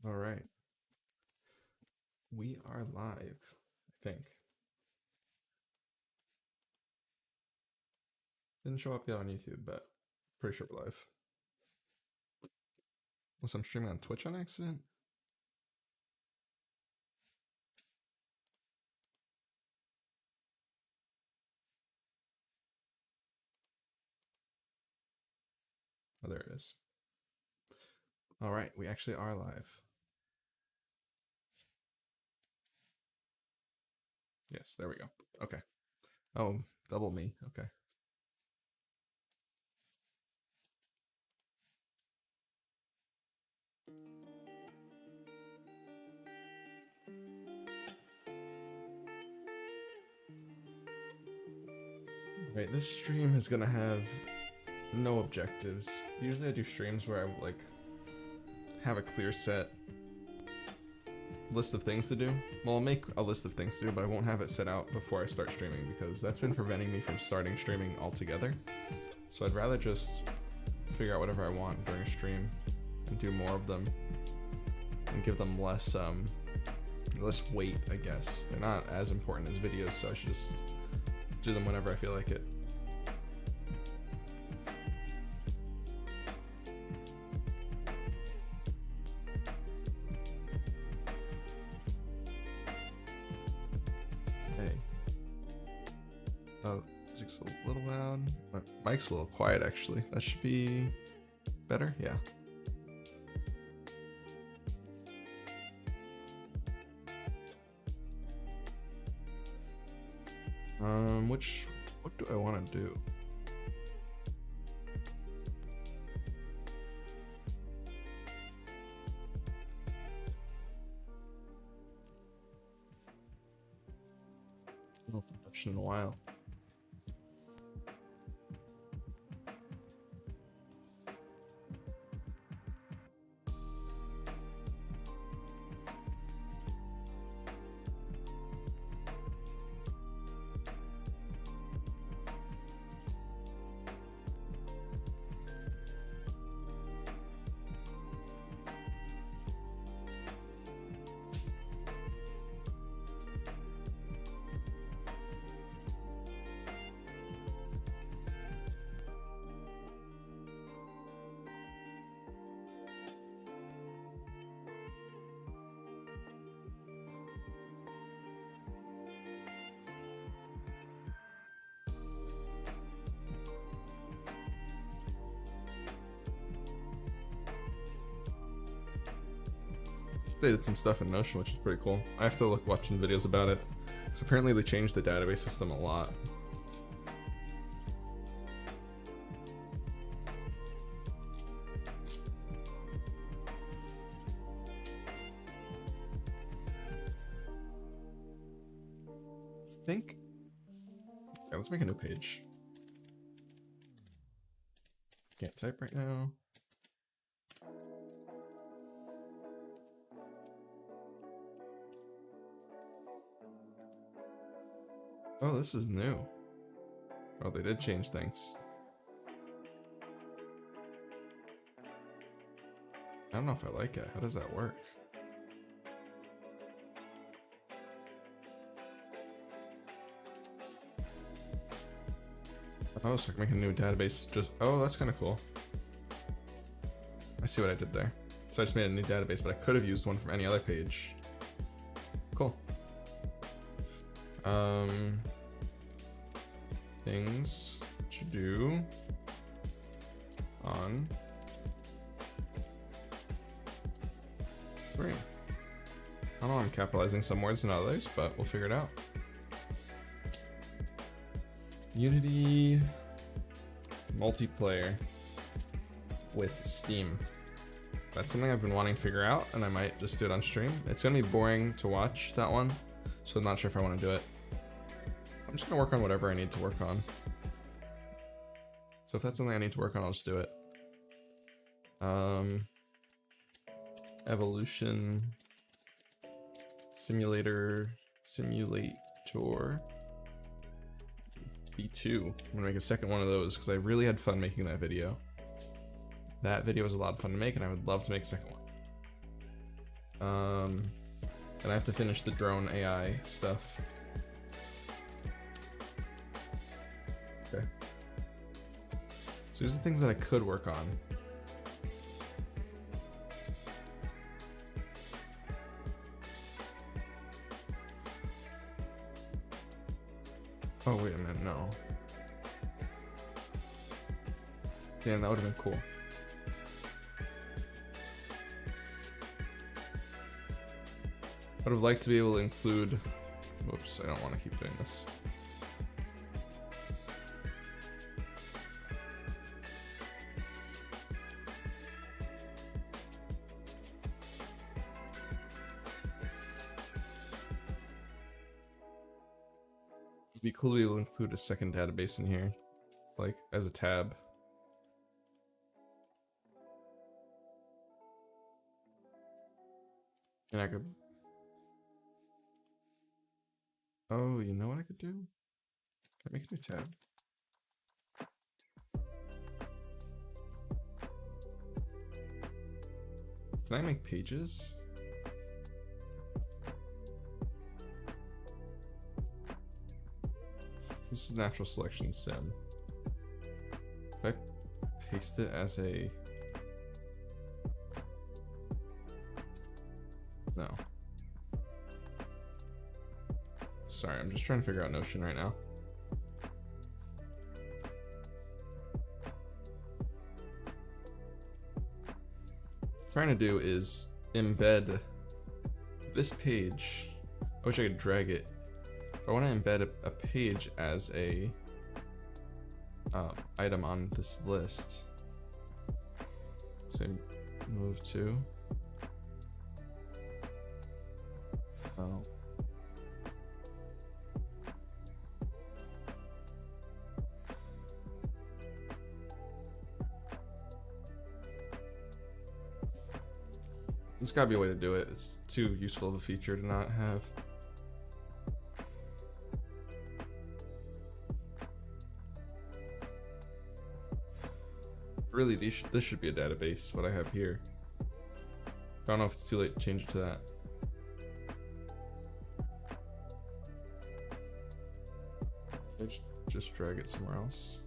All right. We are live, I think. Didn't show up yet on YouTube, but pretty sure we're live. Unless I'm streaming on Twitch on accident. Oh, there it is. All right, we actually are live. Yes, there we go. Okay. Oh, double me. Okay. Right, this stream is gonna have no objectives. Usually I do streams where I like have a clear set list of things to do. Well, I'll make a list of things to do, but I won't have it set out before I start streaming because that's been preventing me from starting streaming altogether. So I'd rather just figure out whatever I want during a stream and do more of them and give them less weight, I guess. They're not as important as videos, so I should just do them whenever I feel like it. Hey. Oh, music's a little loud. My mic's a little quiet, actually. That should be better? Yeah. What do I want to do? No production in a while. They did some stuff in Notion, which is pretty cool. I have to watch some videos about it. So apparently they changed the database system a lot. I think... Okay, let's make a new page. Can't type right now. Oh, this is new. Oh, they did change things. I don't know if I like it. How does that work? Oh, so I can make a new database just... Oh, that's kind of cool. I see what I did there. So I just made a new database, but I could have used one from any other page. Cool. Things to do on screen. I don't know, I'm capitalizing some words than others, but we'll figure it out. Unity multiplayer with Steam. That's something I've been wanting to figure out, and I might just do it on stream. It's gonna be boring to watch, that one, so I'm not sure if I want to do it. I'm just gonna work on whatever I need to work on. So if that's something I need to work on, I'll just do it. Evolution simulator V2. I'm gonna make a second one of those because I really had fun making that video. That video was a lot of fun to make, and I would love to make a second one. And I have to finish the drone AI stuff. Okay. So these are things that I could work on. Oh, wait a minute, no. Damn, that would have been cool. I would have liked to be able to include... Whoops, I don't want to keep doing this. It'd be cool to be able to include a second database in here, like as a tab. And I could... Oh, you know what I could do? Can I make a new tab? Can I make pages? This is natural selection sim. If I paste it as a... No. Sorry, I'm just trying to figure out Notion right now. What I'm trying to do is embed this page. I wish I could drag it. But I want to embed a page as a item on this list. So move to. Oh. There's gotta be a way to do it. It's too useful of a feature to not have. Really, this should be a database, what I have here. I don't know if it's too late to change it to that. Let's just drag it somewhere else.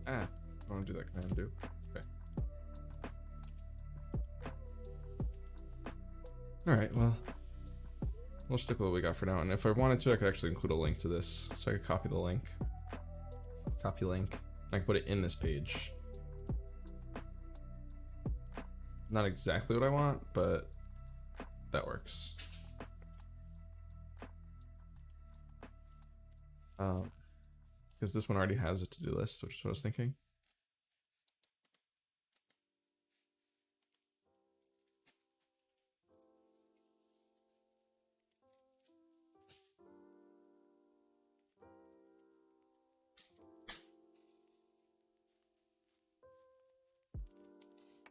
Ah, I want to do that. Can I undo? Okay. Alright, well, we'll stick with what we got for now. And if I wanted to, I could actually include a link to this. So I could copy the link. Copy link. I can put it in this page. Not exactly what I want, but that works. Because this one already has a to-do list, which is what I was thinking.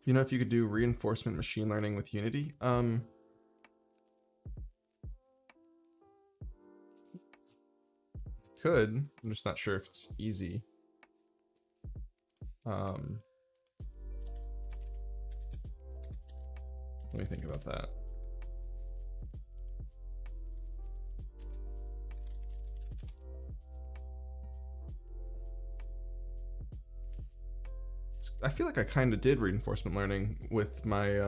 You know, if you could do reinforcement machine learning with Unity, could. I'm just not sure if it's easy. Let me think about that. I feel like I kind of did reinforcement learning with my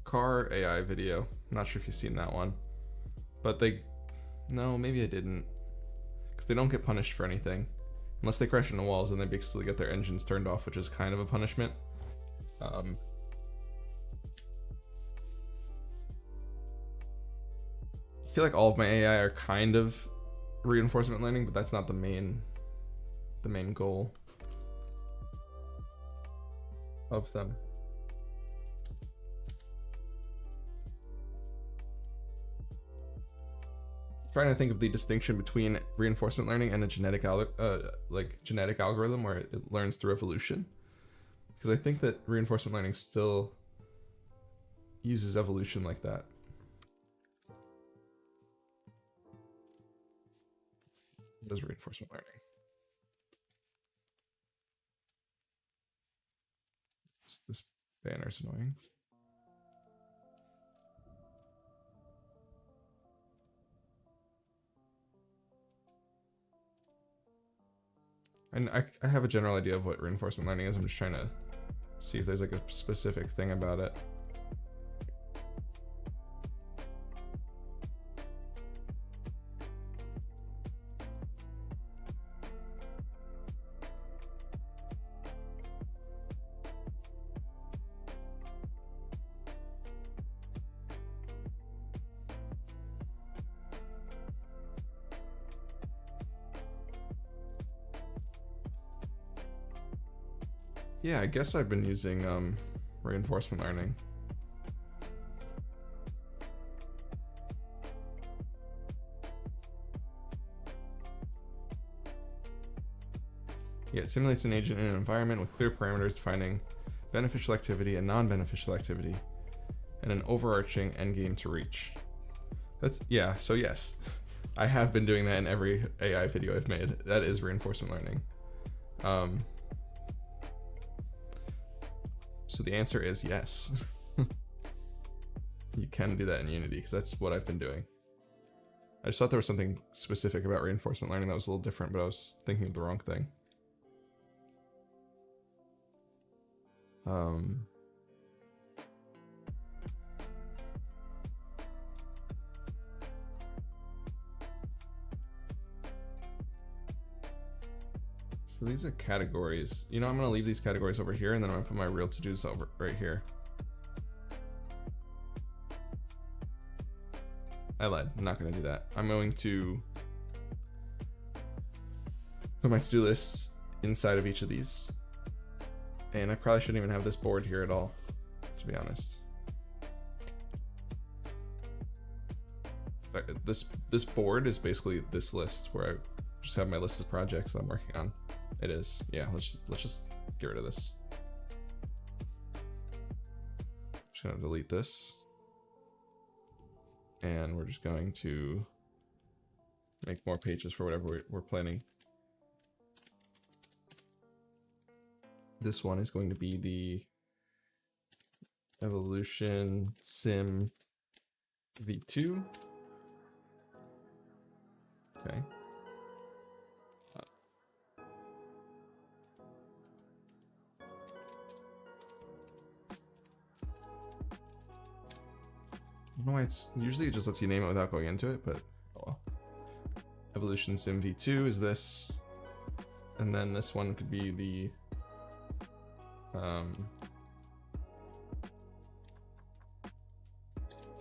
car AI video. I'm not sure if you've seen that one, but no, maybe I didn't, because they don't get punished for anything unless they crash into walls, and they basically get their engines turned off, which is kind of a punishment. I feel like all of my AI are kind of reinforcement learning, but that's not the main goal of them. I'm trying to think of the distinction between reinforcement learning and a genetic algorithm where it learns through evolution, because I think that reinforcement learning still uses evolution like that. What is reinforcement learning? Banner's annoying. And I have a general idea of what reinforcement learning is. I'm just trying to see if there's like a specific thing about it. Yeah, I guess I've been using reinforcement learning. Yeah, it simulates an agent in an environment with clear parameters defining beneficial activity and non-beneficial activity, and an overarching endgame to reach. That's, yeah, so yes. I have been doing that in every AI video I've made. That is reinforcement learning. So the answer is yes. You can do that in Unity, because that's what I've been doing. I just thought there was something specific about reinforcement learning that was a little different, but I was thinking of the wrong thing. So these are categories. You know, I'm gonna leave these categories over here, and then I'm gonna put my real to-dos over right here. I lied. I'm not gonna do that. I'm going to put my to-do lists inside of each of these. And I probably shouldn't even have this board here at all, to be honest. This board is basically this list where I just have my list of projects that I'm working on. It is. Yeah, let's just get rid of this. Just gonna delete this. And we're just going to make more pages for whatever we're planning. This one is going to be the Evolution Sim V2. Okay. I don't know why it's usually it just lets you name it without going into it, but oh well. Evolution Sim V2 is this, and then this one could be the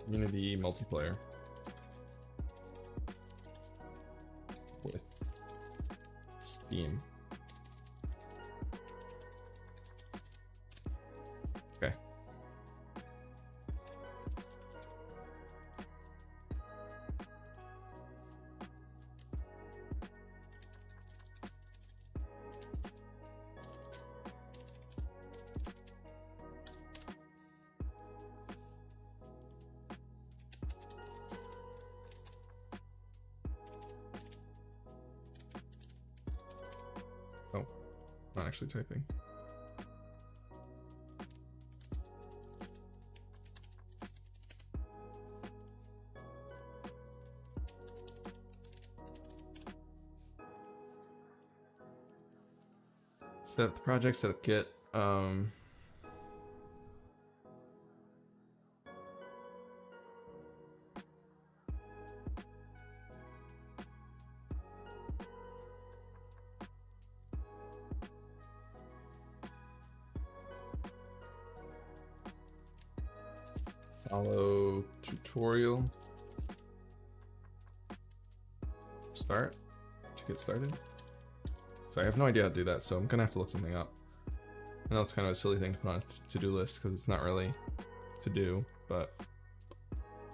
Unity multiplayer with Steam. Okay. Oh, not actually typing. Set up the project, set up Git. Follow tutorial. Start to get started. So I have no idea how to do that, so I'm gonna have to look something up. I know it's kind of a silly thing to put on a to-do list because it's not really to do, but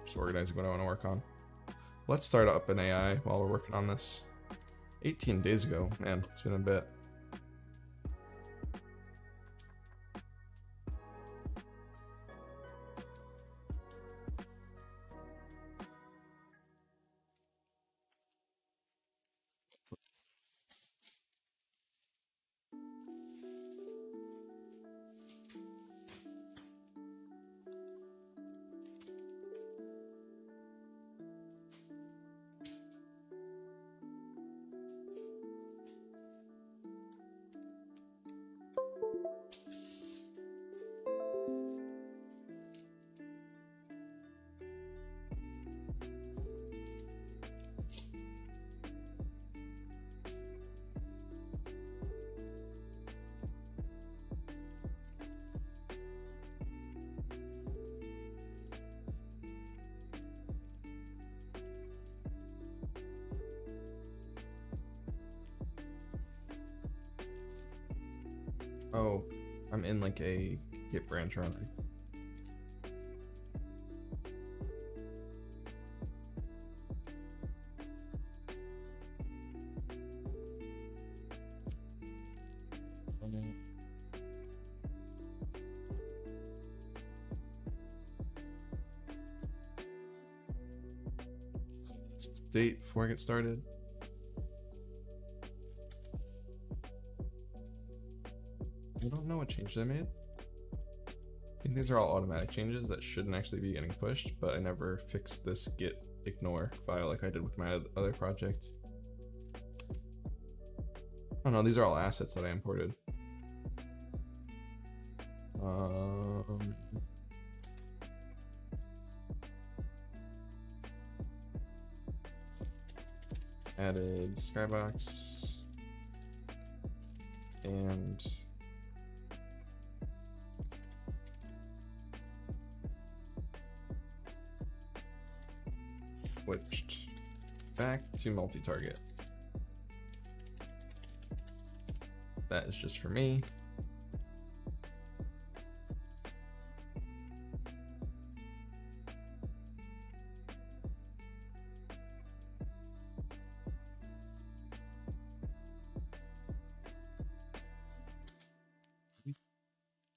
just organizing what I want to work on. Let's start up an AI while we're working on this. 18 days ago, man, it's been a bit. Oh, I'm in like a Git branch, aren't I? Date before I get started. I don't know what changes I made. I think these are all automatic changes that shouldn't actually be getting pushed, but I never fixed this git ignore file like I did with my other project. Oh no, these are all assets that I imported. Added skybox and switched back to multi-target. That is just for me.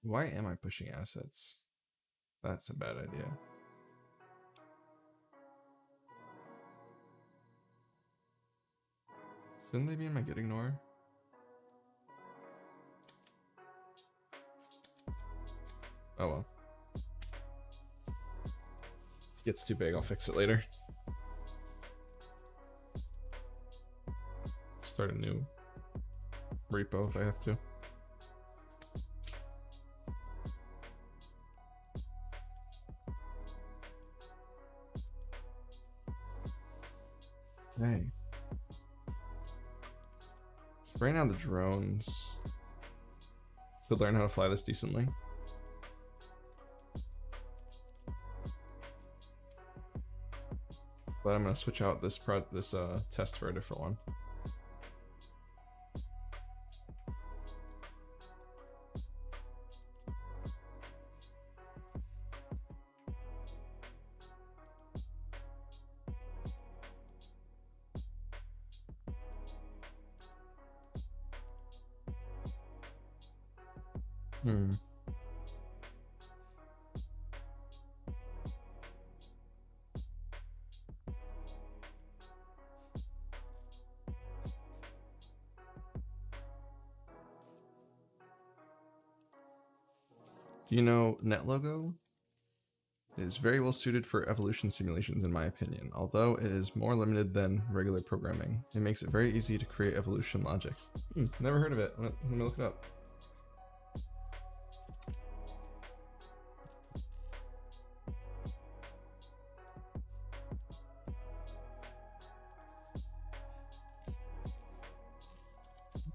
Why am I pushing assets? That's a bad idea. Shouldn't they be in my git ignore? Oh well. Gets too big, I'll fix it later. Start a new repo if I have to. Okay. Right now the drones could learn how to fly this decently. But I'm gonna switch out this test for a different one. Do you know NetLogo is very well suited for evolution simulations in my opinion, although it is more limited than regular programming. It makes it very easy to create evolution logic. Never heard of it. Let me look it up.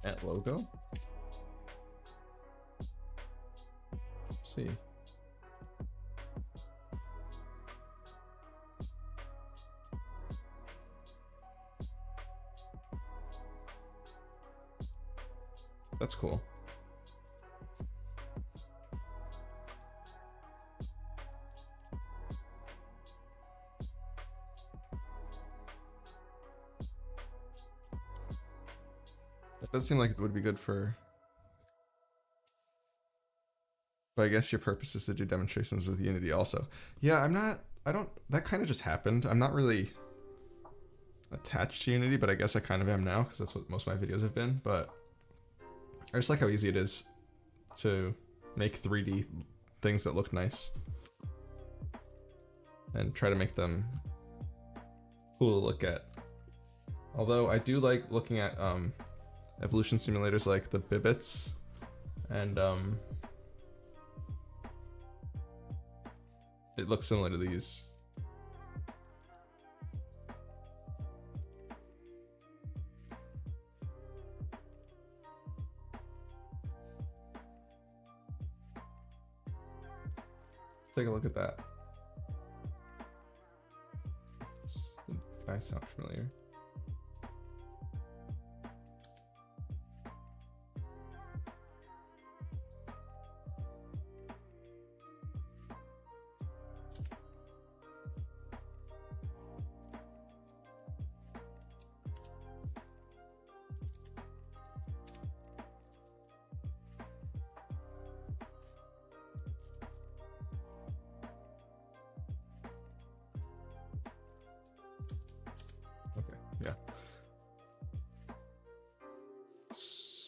NetLogo? Let's see. That's cool. That does seem like it would be good for... But I guess your purpose is to do demonstrations with Unity also. Yeah, that kind of just happened. I'm not really attached to Unity, but I guess I kind of am now because that's what most of my videos have been. But I just like how easy it is to make 3D things that look nice and try to make them cool to look at. Although I do like looking at evolution simulators like the Bibbits and it looks similar to these. Take a look at that. The guys sound familiar.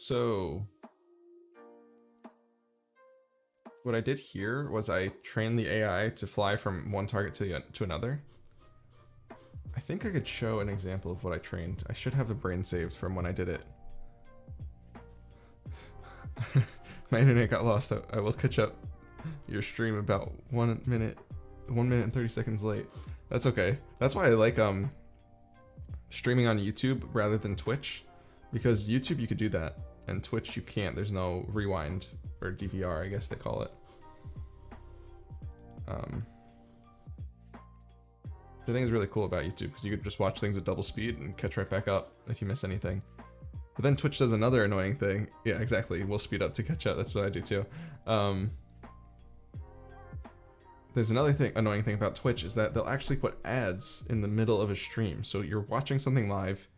So what I did here was I trained the AI to fly from one target to another. I think I could show an example of what I trained. I should have the brain saved from when I did it. My internet got lost. I will catch up your stream about 1 minute and 30 seconds late. That's okay. That's why I like streaming on YouTube rather than Twitch, because YouTube you could do that and Twitch you can't. There's no rewind or DVR, I guess they call it. The thing is really cool about YouTube because you could just watch things at double speed and catch right back up if you miss anything. But then Twitch does another annoying thing. Yeah, exactly. We'll speed up to catch up. That's what I do too. There's another annoying thing about Twitch is that they'll actually put ads in the middle of a stream. So you're watching something live,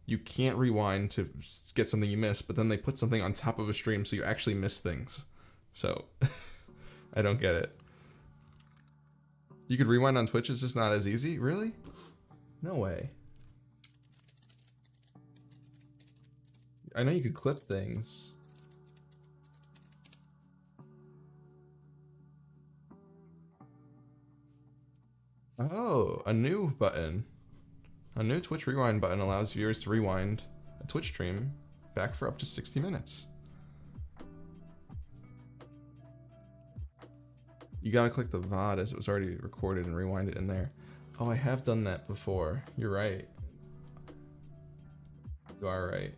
you can't rewind to get something you missed, but then they put something on top of a stream so you actually miss things. So I don't get it. You could rewind on Twitch, it's just not as easy? Really? No way. I know you could clip things. Oh, a new button. A new Twitch rewind button allows viewers to rewind a Twitch stream back for up to 60 minutes. You gotta click the VOD as it was already recorded and rewind it in there. Oh, I have done that before. You're right. You are right.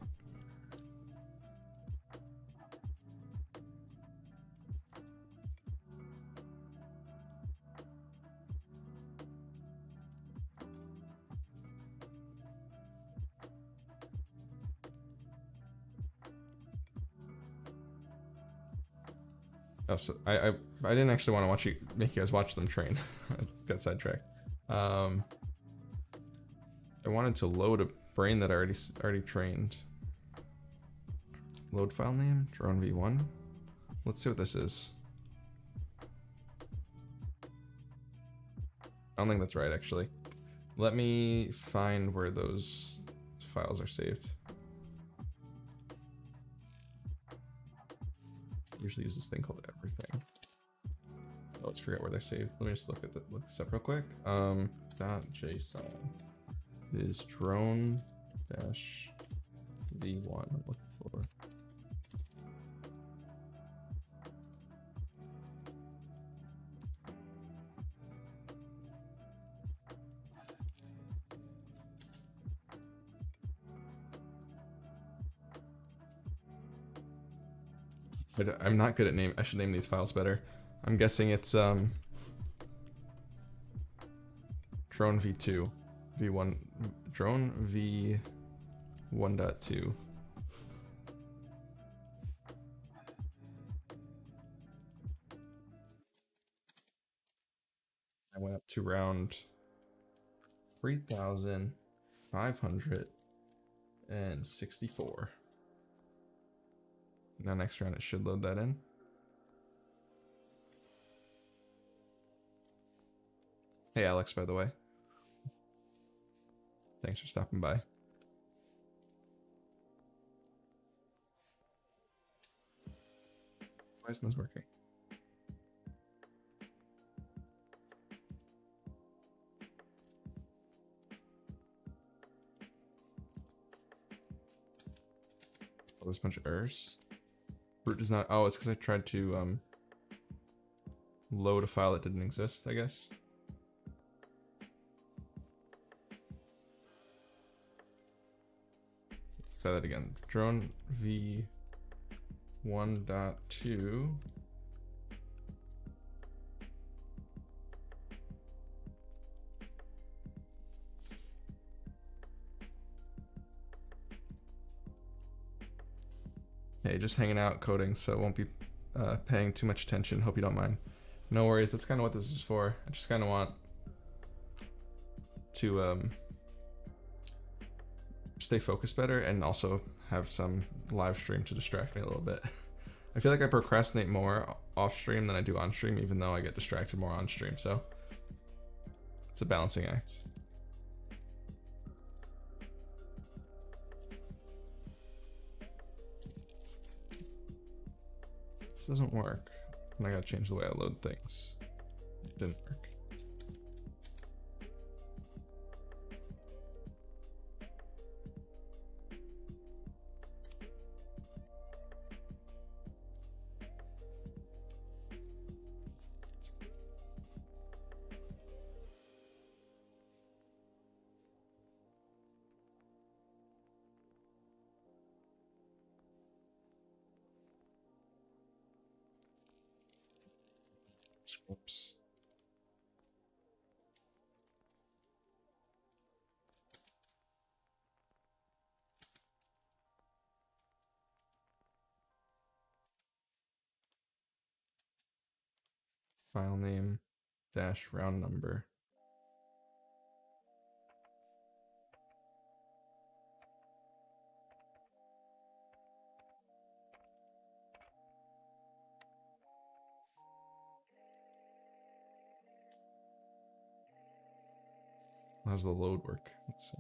Oh, so I didn't actually want to make you guys watch them train. I got sidetracked. I wanted to load a brain that I already trained. Load file name, drone v1. Let's see what this is. I don't think that's right, actually. Let me find where those files are saved. Usually use this thing called everything. Oh, let's figure out where they're saved. Let me just look this up real quick. .json is drone dash v1 I'm looking for. I'm not good at name. I should name these files better. I'm guessing it's drone v2, v1, drone v1.2. I went up to round 3,564. Now next round it should load that in. Hey Alex, by the way. Thanks for stopping by. Why isn't this working? Oh, there's a bunch of errors. Root does not. Oh, it's because I tried to load a file that didn't exist, I guess. Let's try that again. Drone v1.2. Hey, just hanging out coding, so won't be paying too much attention. Hope you don't mind. No worries, that's kind of what this is for. I just kind of want to stay focused better and also have some live stream to distract me a little bit. I feel like I procrastinate more off stream than I do on stream, even though I get distracted more on stream, so it's a balancing act. doesn't work. And I gotta change the way I load things. It didn't work. Whoops. File name dash round number. How's the load work? Let's see.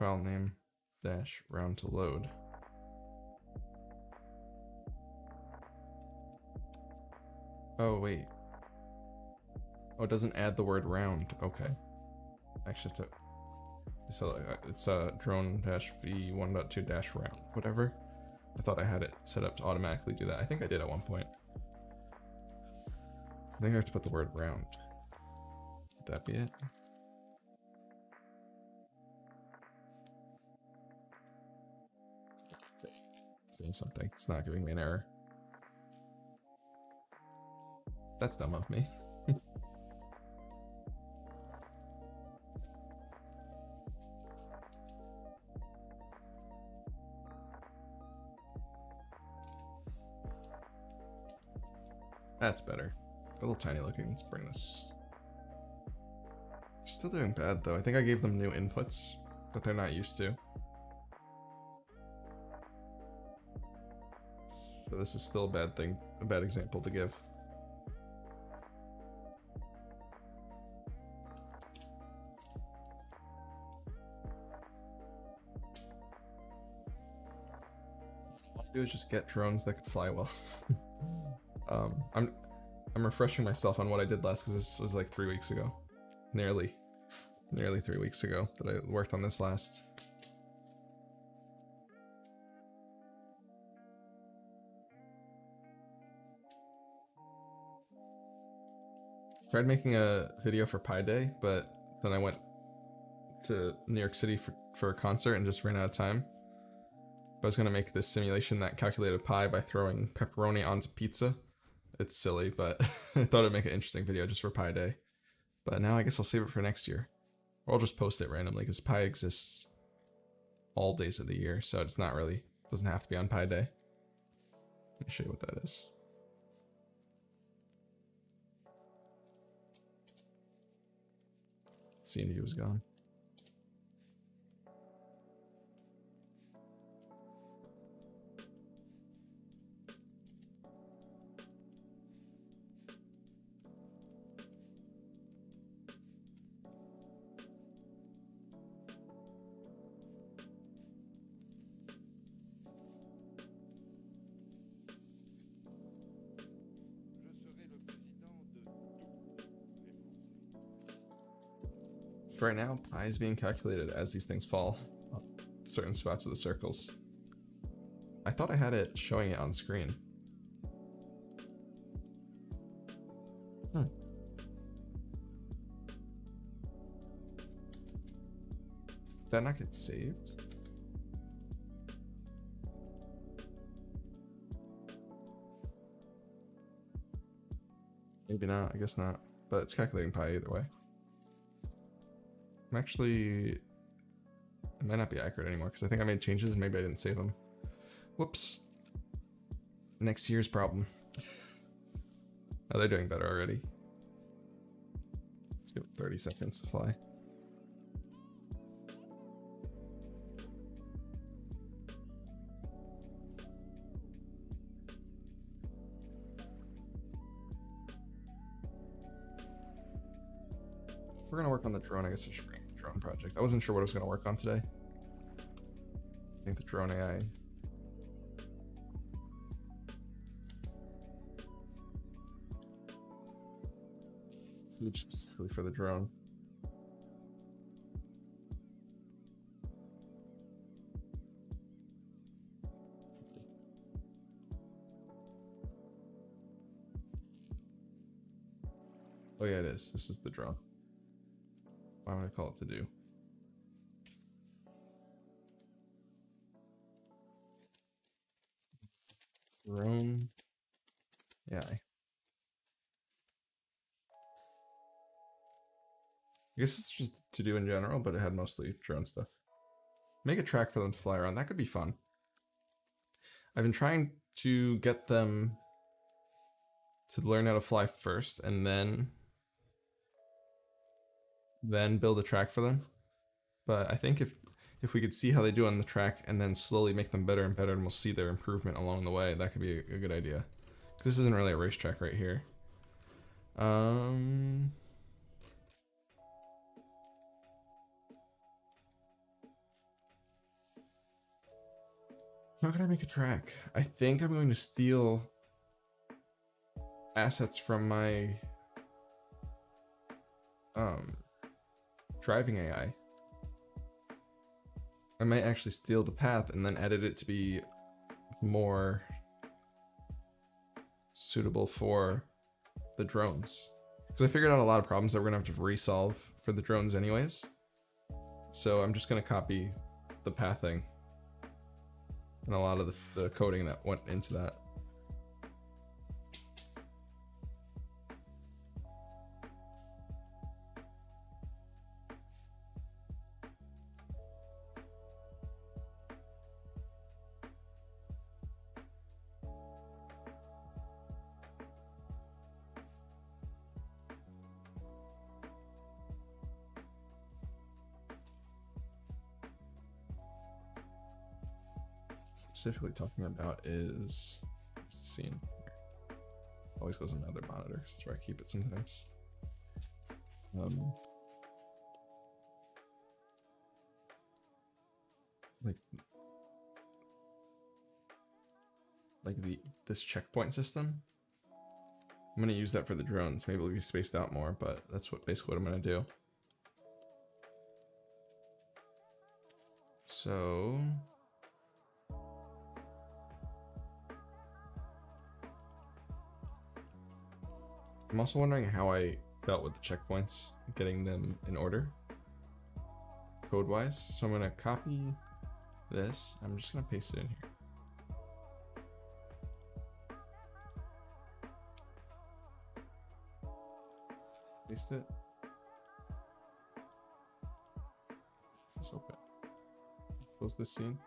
File name dash round to load. Oh, wait. Oh, it doesn't add the word round. Okay. Actually, so it's drone dash v 1.2 dash round, whatever. I thought I had it set up to automatically do that. I think I did at one point. I think I have to put the word round. Would that be it? Doing something. It's not giving me an error. That's dumb of me. That's better. A little tiny looking. Let's bring this. Still doing bad though. I think I gave them new inputs that they're not used to. So this is still a bad thing, a bad example to give. What I want to do is just get drones that could fly well. I'm refreshing myself on what I did last because this was like 3 weeks ago. Nearly 3 weeks ago that I worked on this last. Tried making a video for Pi Day, but then I went to New York City for a concert and just ran out of time. I was gonna make this simulation that calculated pi by throwing pepperoni onto pizza. It's silly, but I thought it'd make an interesting video just for Pi Day. But now I guess I'll save it for next year. Or I'll just post it randomly, because Pi exists all days of the year, so it's not really, doesn't have to be on Pi Day. Let me show you what that is. C&D was gone. For right now, pi is being calculated as these things fall on certain spots of the circles. I thought I had it showing it on screen. Did that not get saved? Maybe not, I guess not. But it's calculating pi either way. I'm actually, it might not be accurate anymore because I think I made changes and maybe I didn't save them. Whoops. Next year's problem. Oh, they're doing better already. Let's give it 30 seconds to fly. If we're gonna work on the drone, I guess I should project. I wasn't sure what I was going to work on today. I think the drone AI package specifically for the drone. Oh yeah, it is. This is the drone. Why would I call it to do? Drone. Yeah. I guess it's just to do in general, but it had mostly drone stuff. Make a track for them to fly around. That could be fun. I've been trying to get them to learn how to fly first and then build a track for them. But I think if we could see how they do on the track and then slowly make them better and better, and we'll see their improvement along the way, that could be a good idea. This isn't really a racetrack right here. How can I make a track? I think I'm going to steal assets from my driving AI. I might actually steal the path and then edit it to be more suitable for the drones. Because I figured out a lot of problems that we're gonna have to resolve for the drones anyways. So I'm just gonna copy the pathing and a lot of the coding that went into that. Specifically talking about is the scene. Always goes on the other monitor because that's where I keep it sometimes. Like this checkpoint system. I'm gonna use that for the drones. Maybe it'll be spaced out more, but that's basically what I'm gonna do. So I'm also wondering how I dealt with the checkpoints, getting them in order, code-wise. So I'm gonna copy this. I'm just gonna paste it in here. Paste it. Let's open. Close this scene.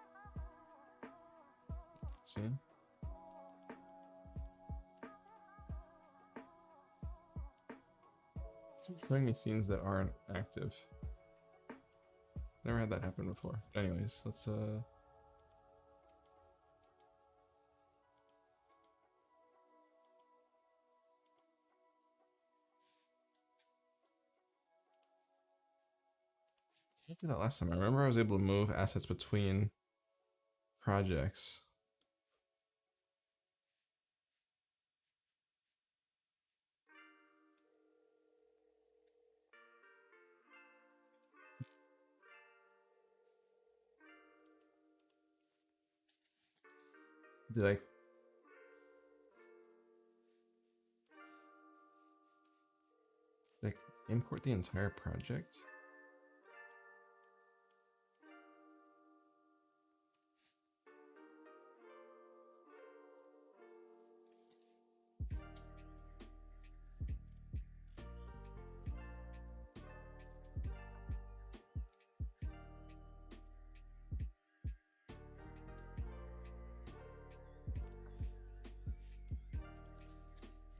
Scene. It's showing me scenes that aren't active. Never had that happen before. Anyways, let's I did that last time. I remember I was able to move assets between projects. Did I import the entire project?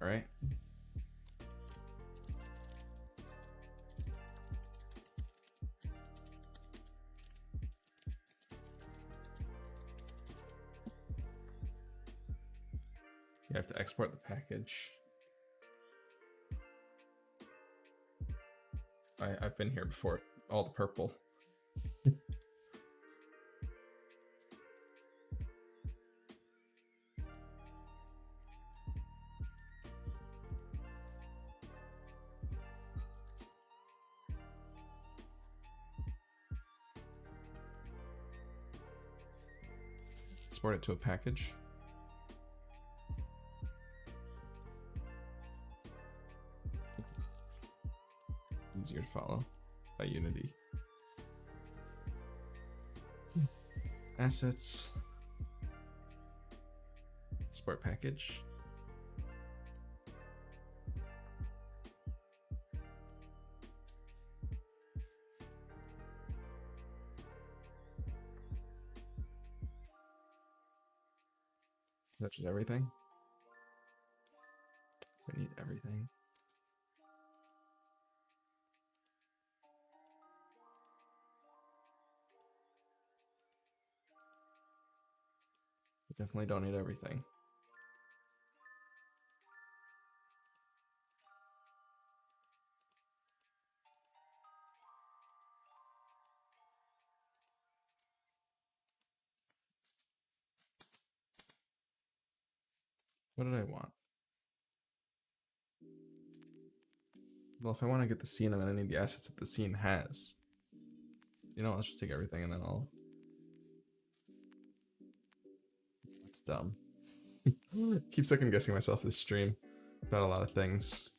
All right. You have to export the package. I've been here before. All the purple. export it to a package. Easier to follow by Unity. Assets. Export package. That's just everything. I need everything. I definitely don't need everything. What did I want? Well, if I want to get the scene, I'm going to need the assets that the scene has. You know, let's just take everything and then I'll... That's dumb. Keep second guessing myself this stream about a lot of things.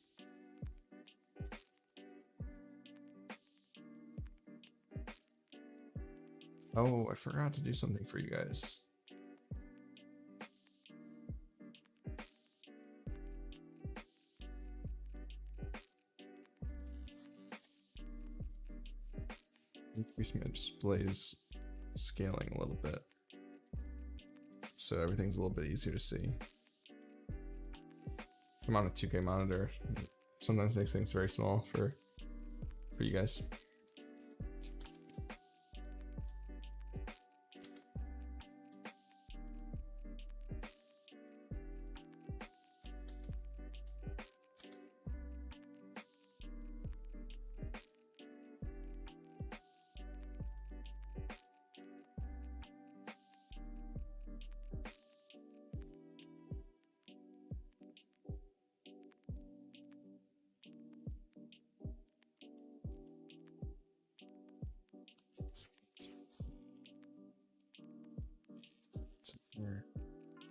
Oh, I forgot to do something for you guys. Increase my displays scaling a little bit, so everything's a little bit easier to see. If I'm on a 2K monitor, sometimes makes things very small for you guys.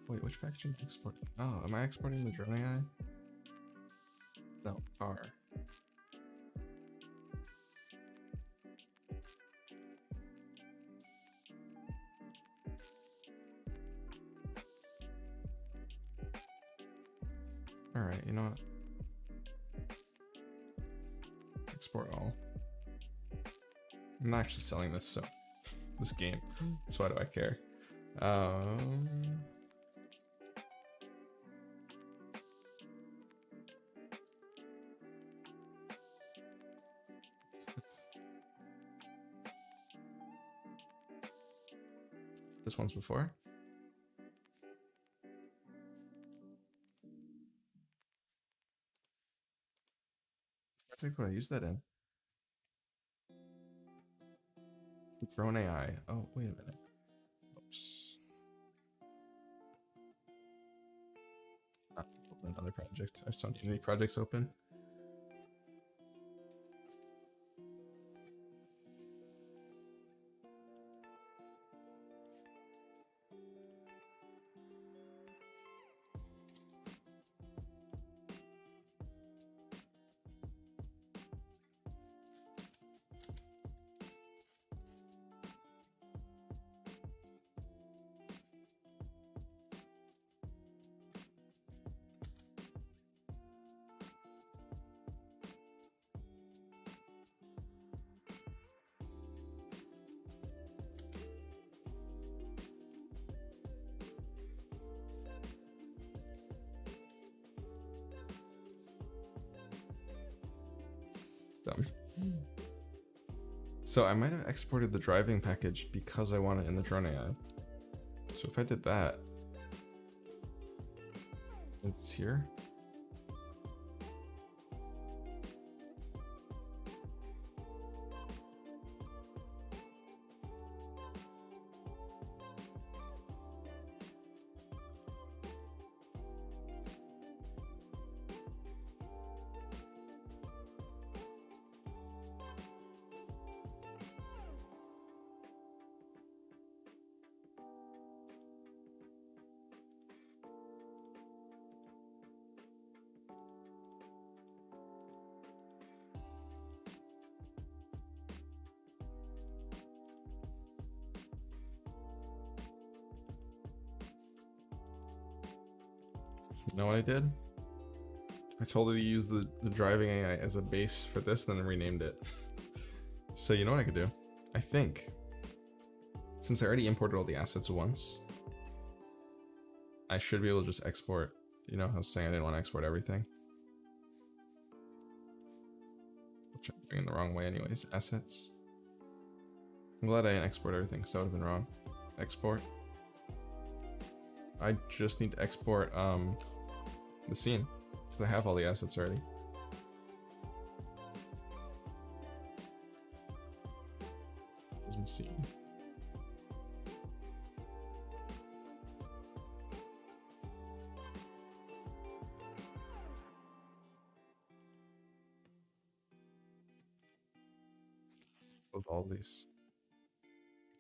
Wait, which package am I exporting? Oh, am I exporting the drone AI? No, R. Alright, you know what? Export all. I'm not actually selling this, so this game. So why do I care? This one's before. I think what I use that in. Drone AI. Oh, wait a minute. Oops. Open another project. I have so many projects open. Dumb. So I might have exported the driving package because I want it in the drone AI. So if I did that, it's here. You know what I did? I totally used the driving AI as a base for this, then renamed it. So you know what I could do? I think, since I already imported all the assets once, I should be able to just export. You know, I was saying I didn't want to export everything. Which I'm doing the wrong way anyways. Assets. I'm glad I didn't export everything, because that would have been wrong. Export. I just need to export the scene, because I have all the assets already. Here's my scene. With all these.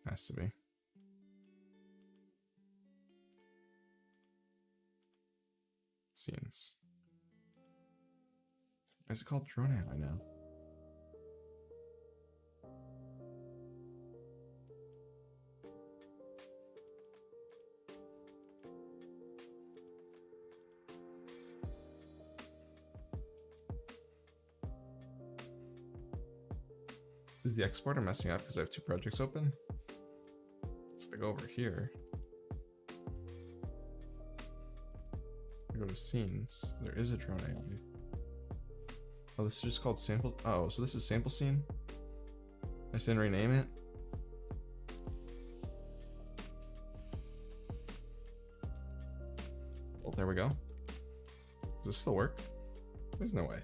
Has to be. Scenes. Is it called drone AI now? Is the exporter messing up because I have two projects open? So if I go over here, I go to scenes, there is a drone AI. Oh, this is just called sample. Oh, so this is sample scene? I just didn't rename it? Well, there we go. Does this still work? There's no way.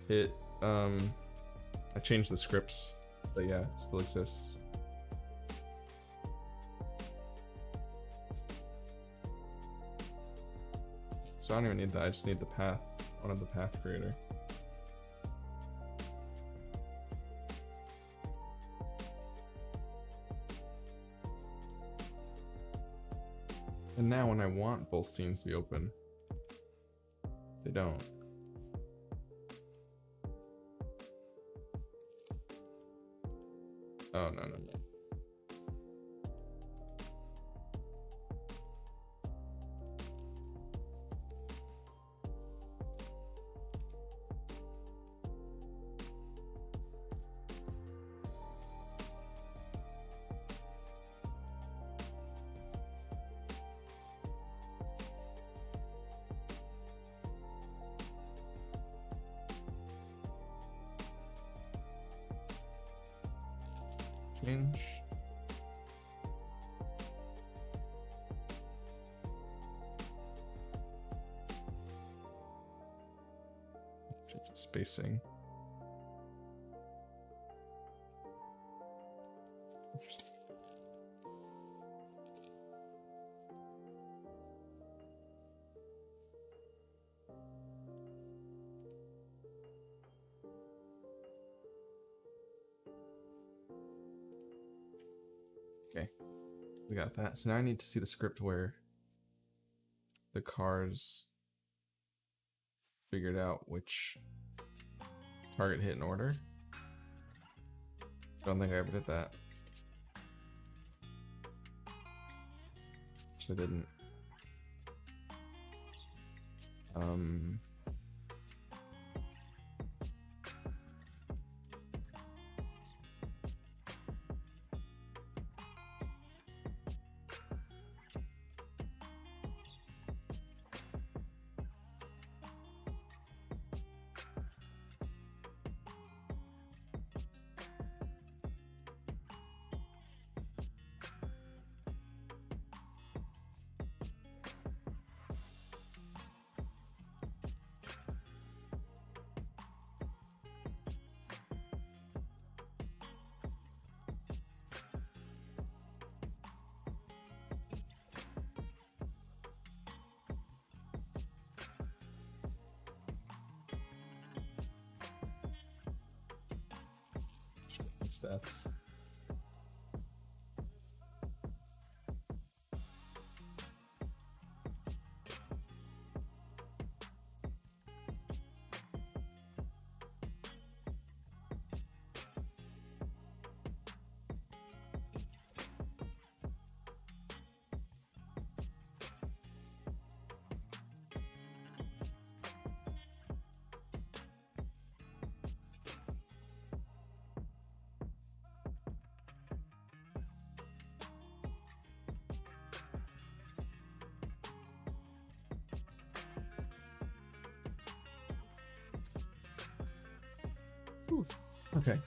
It, I changed the scripts, but yeah, it still exists. So I don't even need that, I just need the path, one of the path creator. And now when I want both scenes to be open, they don't. Oh, no. Change. Change the spacing. Okay, we got that. So now I need to see the script where the cars figured out which target hit in order. I don't think I ever did that. So I didn't. Stats. Okay.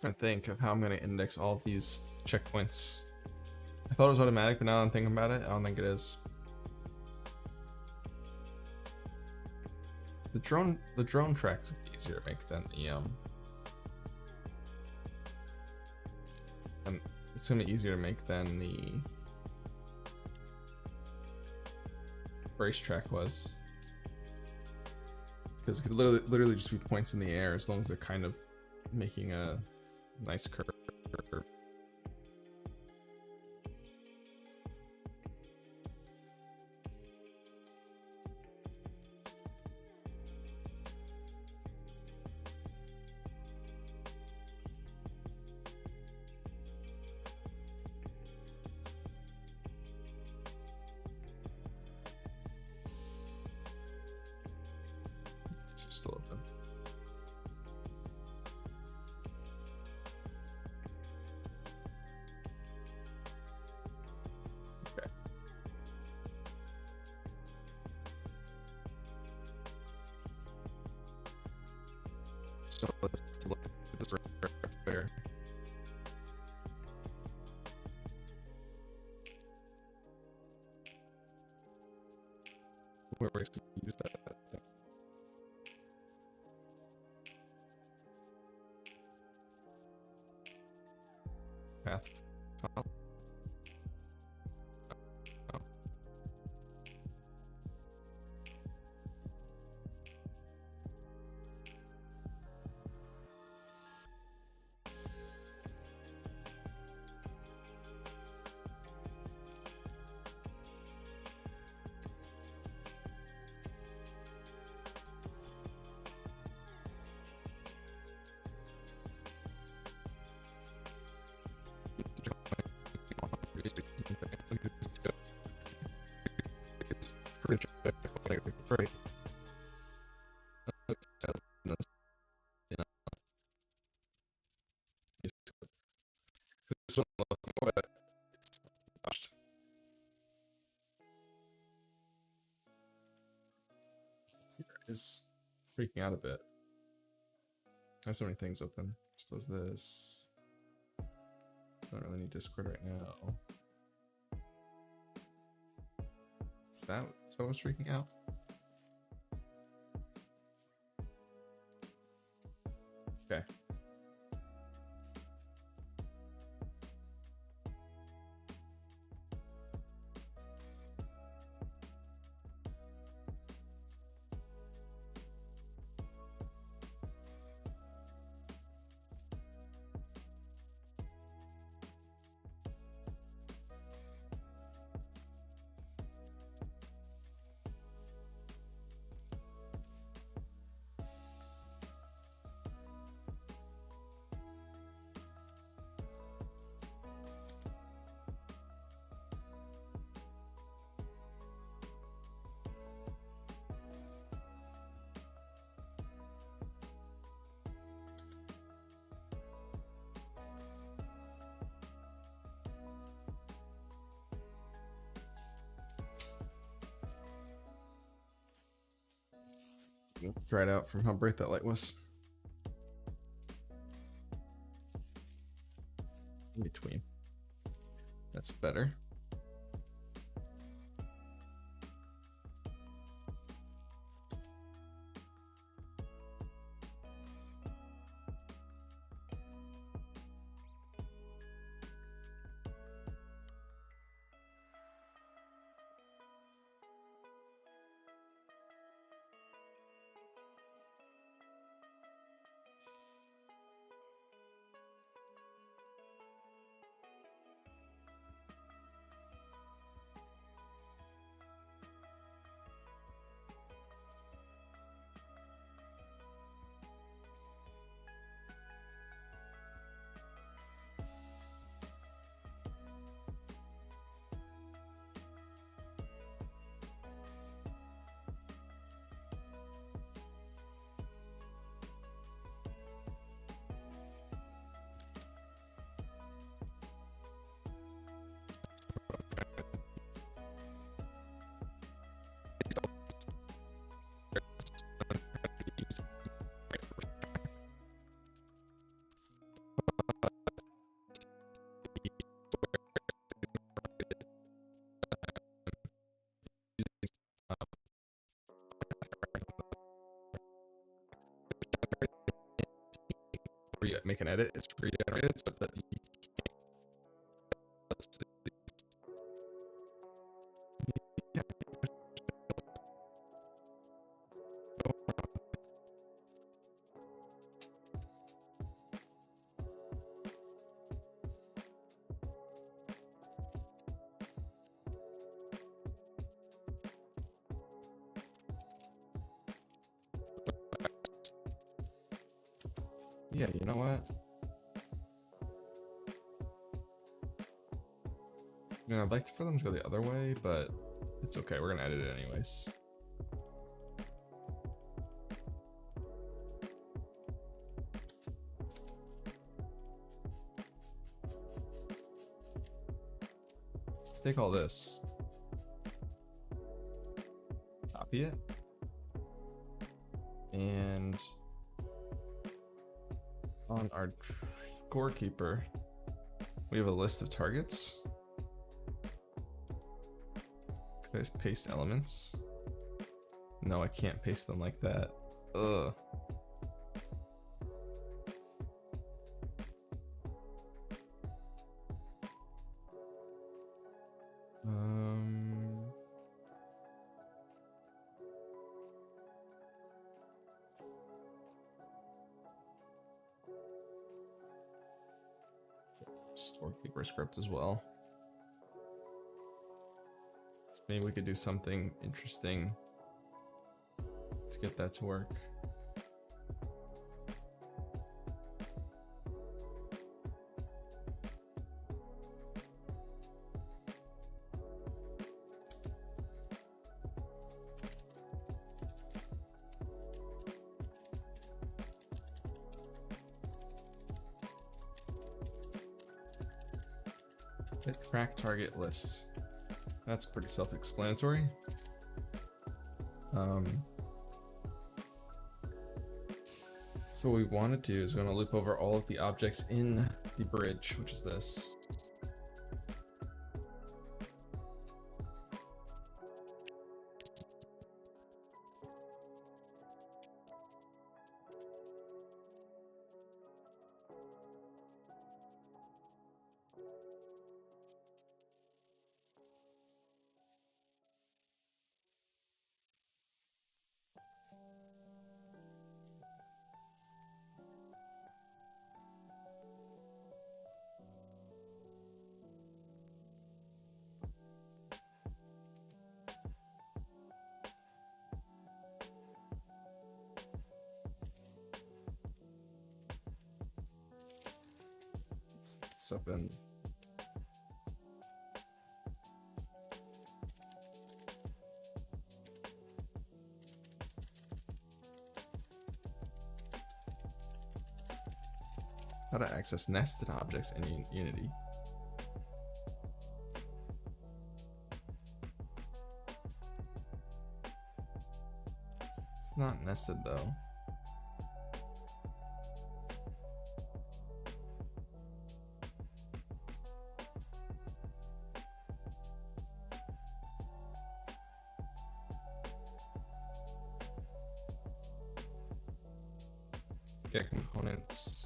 I think of how I'm going to index all of these checkpoints. I thought it was automatic, but now I'm thinking about it, I don't think it is. The drone tracks are easier to make than the and it's gonna be easier to make than the racetrack was, because it could literally just be points in the air as long as they're kind of making a nice curve. It's still open. Okay. So let's look at this right there. Where we use that thing. Path. Oh. Right. This one is freaking out a bit. I have so many things open. Let's close this. Don't really need Discord right now. That was freaking out. Okay. Dried out from how bright that light was. In between. That's better. you make an edit, it's regenerated, so that you yeah, you know what? You know, I'd like for them to go the other way, but it's okay. We're gonna edit it anyways. Let's take all this, copy it, and on our scorekeeper, we have a list of targets. Can I just paste elements? No, I can't paste them like that. Ugh. Storekeeper script as well. So maybe we could do something interesting to get that to work. Track target list. That's pretty self-explanatory. So what we want to do is we want to loop over all of the objects in the bridge, which is this. Up in how to access nested objects in Unity. It's not nested though. Get components.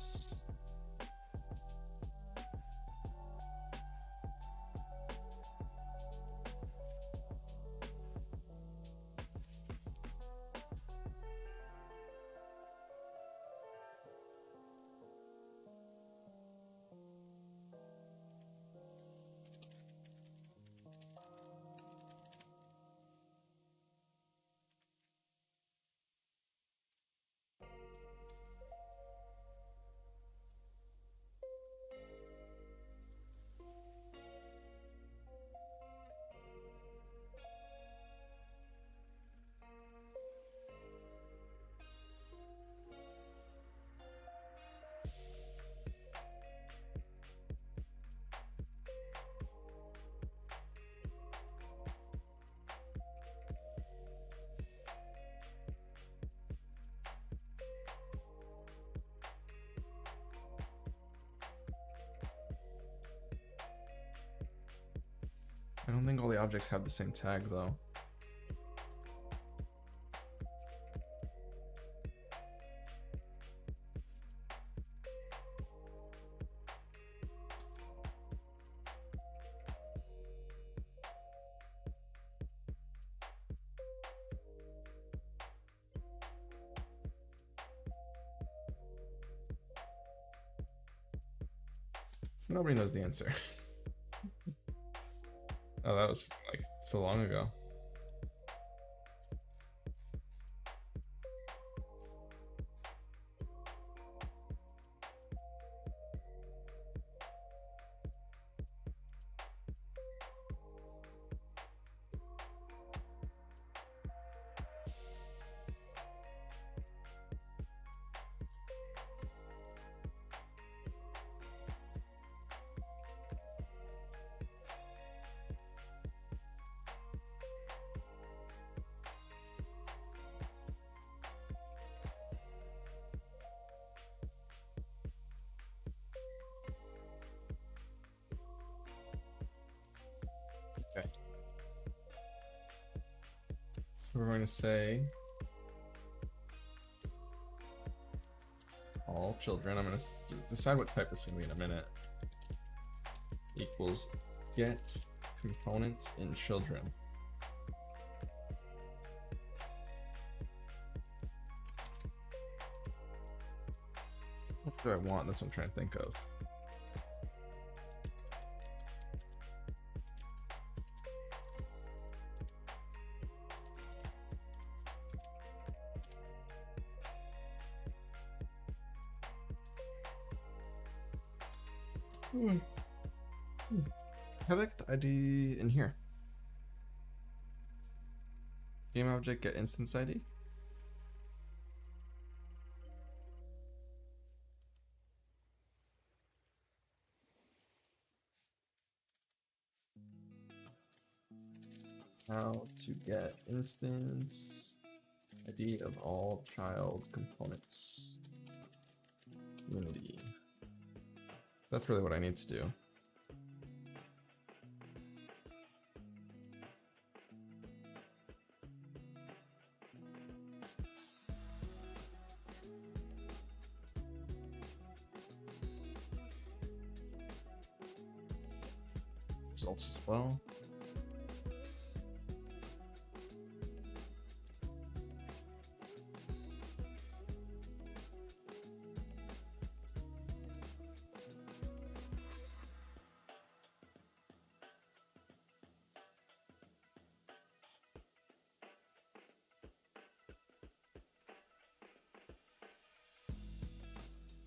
I don't think all the objects have the same tag though. Nobody knows the answer. Oh, that was like so long ago. Okay. So we're going to say all children. I'm going to decide what type this is going to be in a minute. Equals get components in children. What do I want? That's what I'm trying to think of. How do I get the ID in here? Game object get instance ID? How to get instance ID of all child components. Unity. That's really what I need to do. Results as well.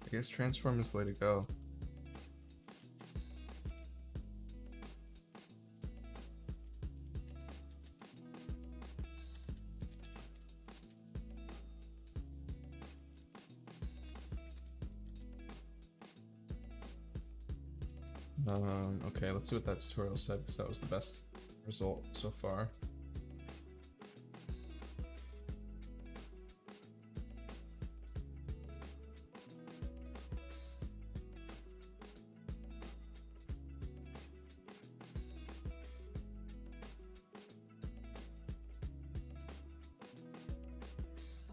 I guess transform is the way to go. Okay, let's see what that tutorial said, because that was the best result so far.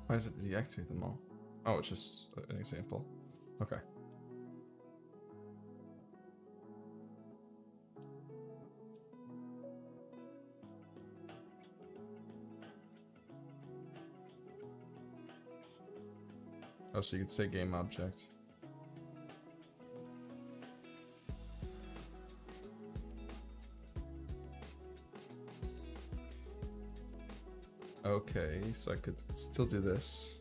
Why does it deactivate them all? Oh, it's just an example. Okay. Oh, so you could say game object. Okay, so I could still do this.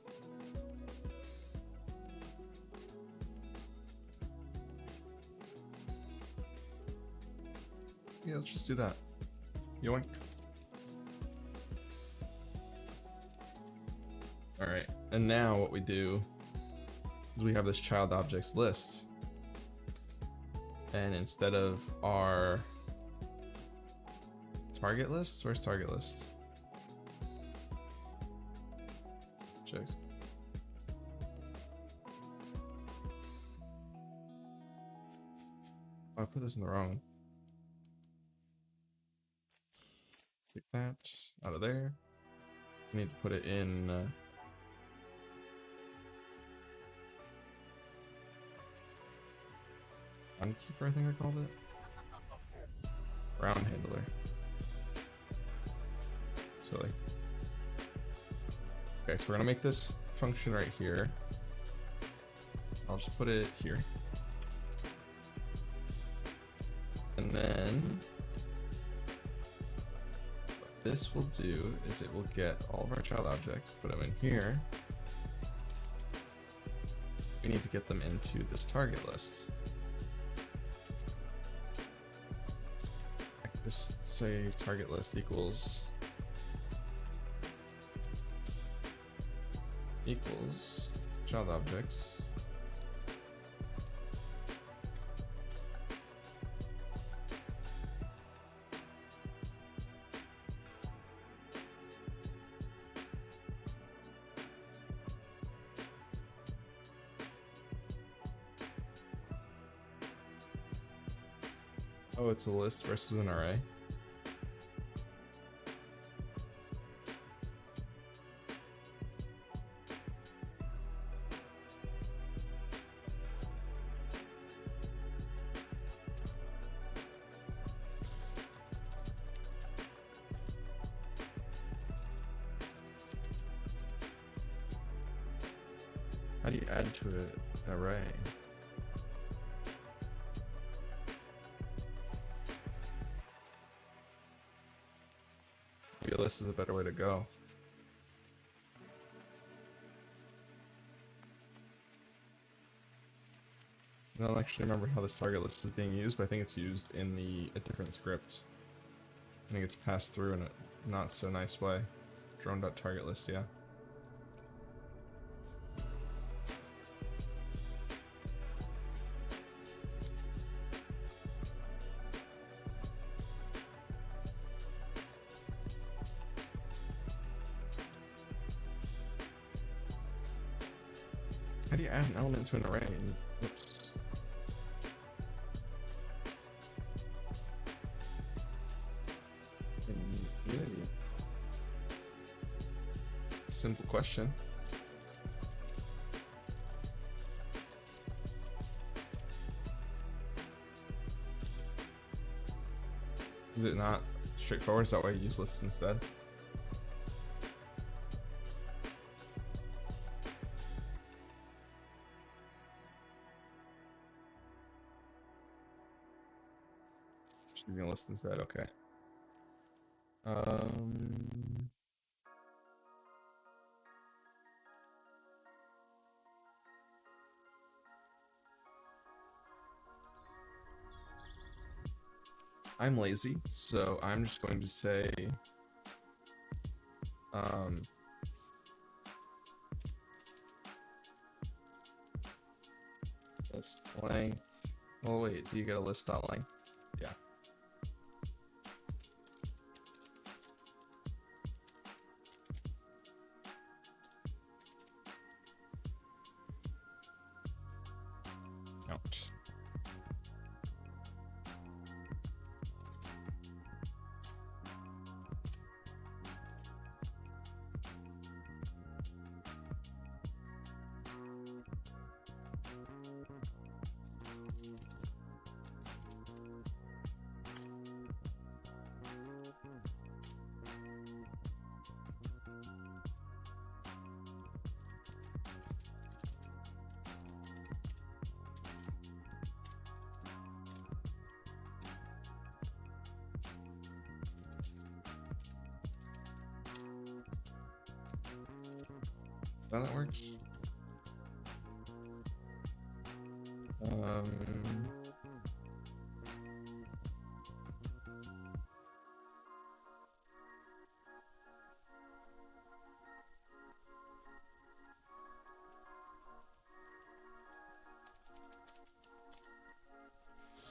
Yeah, let's just do that. Yoink. Alright, and now what we do is we have this child objects list. And instead of our target list, where's target list? Check. Oh, I put this in the wrong. Take that out of there. I need to put it in. Keeper, I think I called it. Round handler. Silly. Okay, so we're gonna make this function right here. I'll just put it here. And then what this will do is it will get all of our child objects, put them in here. We need to get them into this target list. I can just say target list equals child objects. Oh, it's a list versus an array. How do you add to an array? Maybe a list is a better way to go. I don't actually remember how this target list is being used, but I think it's used in a different script. I think it's passed through in a not so nice way. Drone.target list, yeah. How do you add an element to an array? Oops. In Unity. Simple question. Is it not straightforward? Is that why you use lists instead? Using a list instead, okay. I'm lazy, so I'm just going to say list length. Oh wait, do you get a list dot length? Yeah. Ouch. How that works.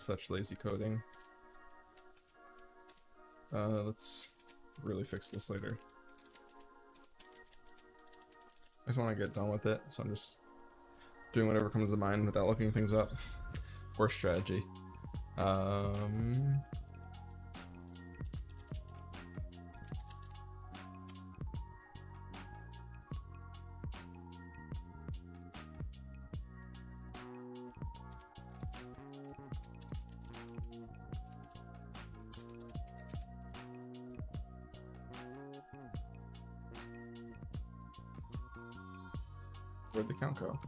Such lazy coding. Let's really fix this later. I just want to get done with it, so I'm just doing whatever comes to mind without looking things up. Worst strategy. Where'd the count go?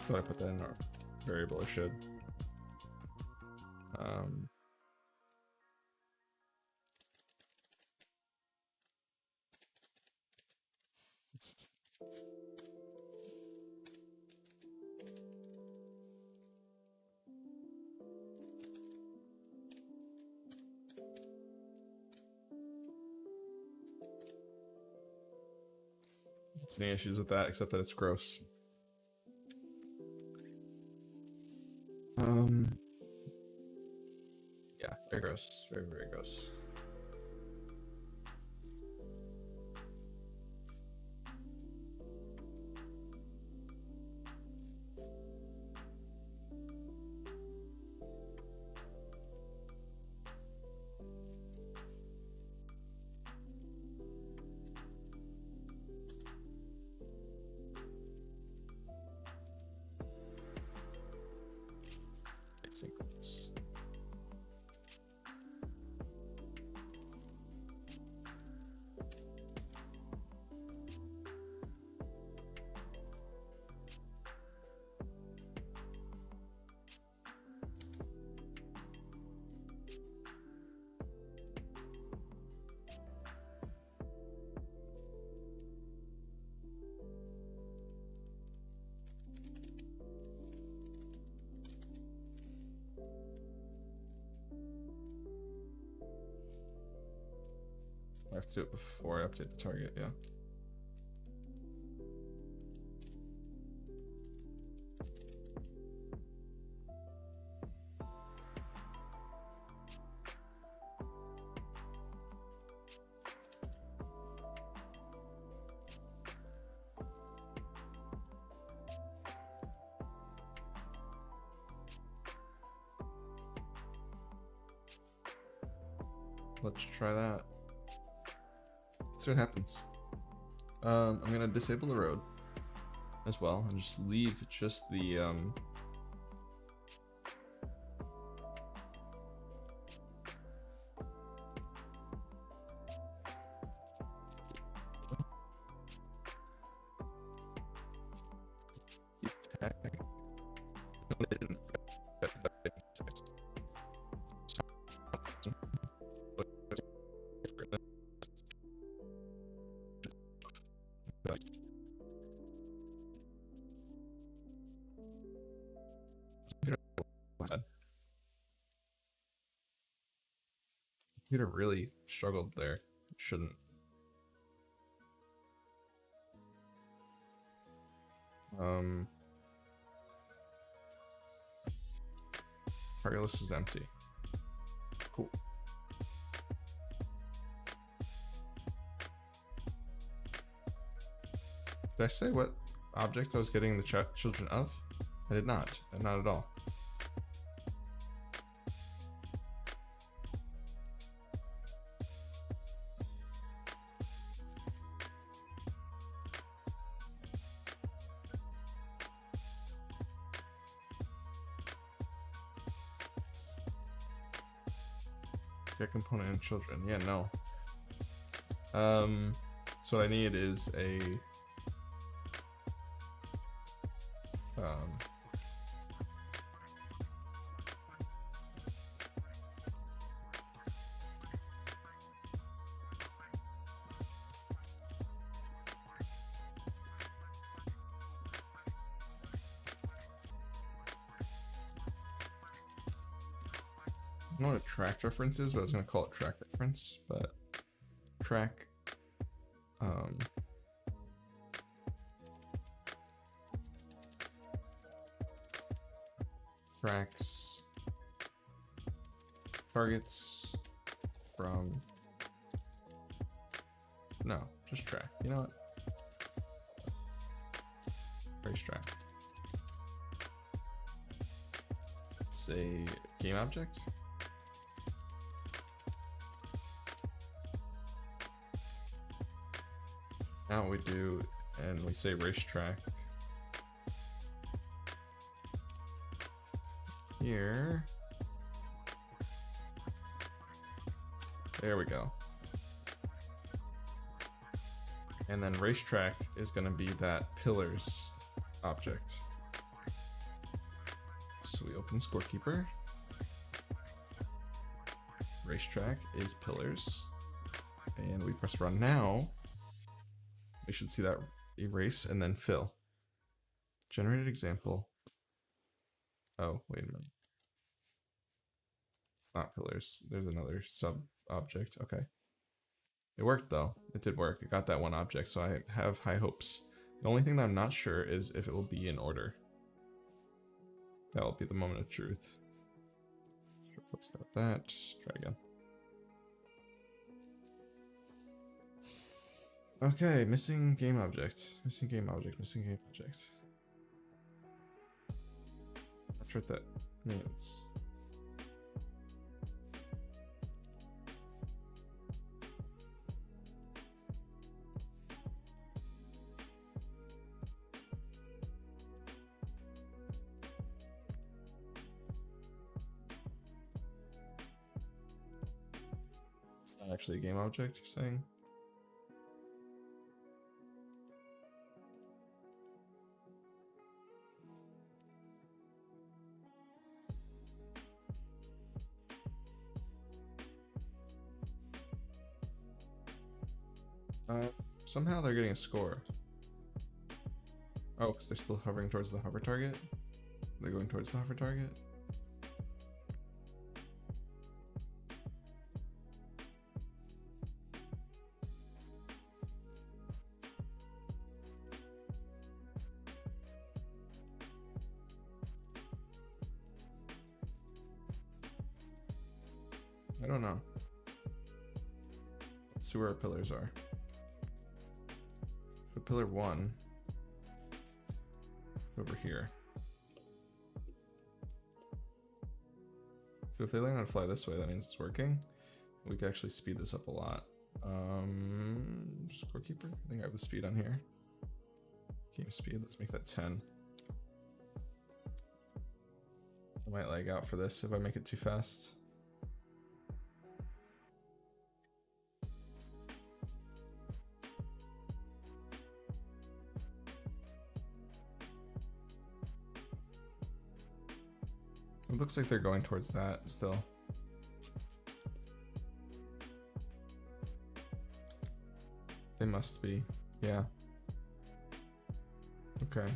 Thought I put that in our variable, I should. Any issues with that except that it's gross. Yeah, very gross. Very, very gross. Asynchronous. I have to do it before I update the target, yeah. Let's try that. Let's see what happens. I'm gonna disable the road as well and just leave just the computer really struggled there. It shouldn't. Target list is empty. Cool. Did I say what object I was getting the children of? I did not. Not at all. Get component and children. Yeah, no. So what I need is a I don't know what a track reference is, but I was gonna call it track reference, but track tracks targets from no, just track. You know what? Racetrack. It's a game object. Now we do, and we say racetrack. Here. There we go. And then racetrack is going to be that pillars object. we open scorekeeper. Racetrack is pillars. And we press run now. We should see that erase and then fill. Generated example. Oh, wait a minute. Not pillars. There's another sub object. Okay. It worked though. It did work. It got that one object, so I have high hopes. The only thing that I'm not sure is if it will be in order. That will be the moment of truth. Replace that with that. Try again. Okay, missing game object. Missing game object. Missing game object. Not sure what that means. Not actually a game object, you're saying? Somehow they're getting a score. Oh, because they're still hovering towards the hover target? They're going towards the hover target? I don't know. Let's see where our pillars are. For pillar 1, it's over here. So if they learn how to fly this way, that means it's working. We could actually speed this up a lot. Scorekeeper? I think I have the speed on here. Game speed, let's make that 10. I might lag out for this if I make it too fast. It looks like they're going towards that still. They must be, yeah. Okay.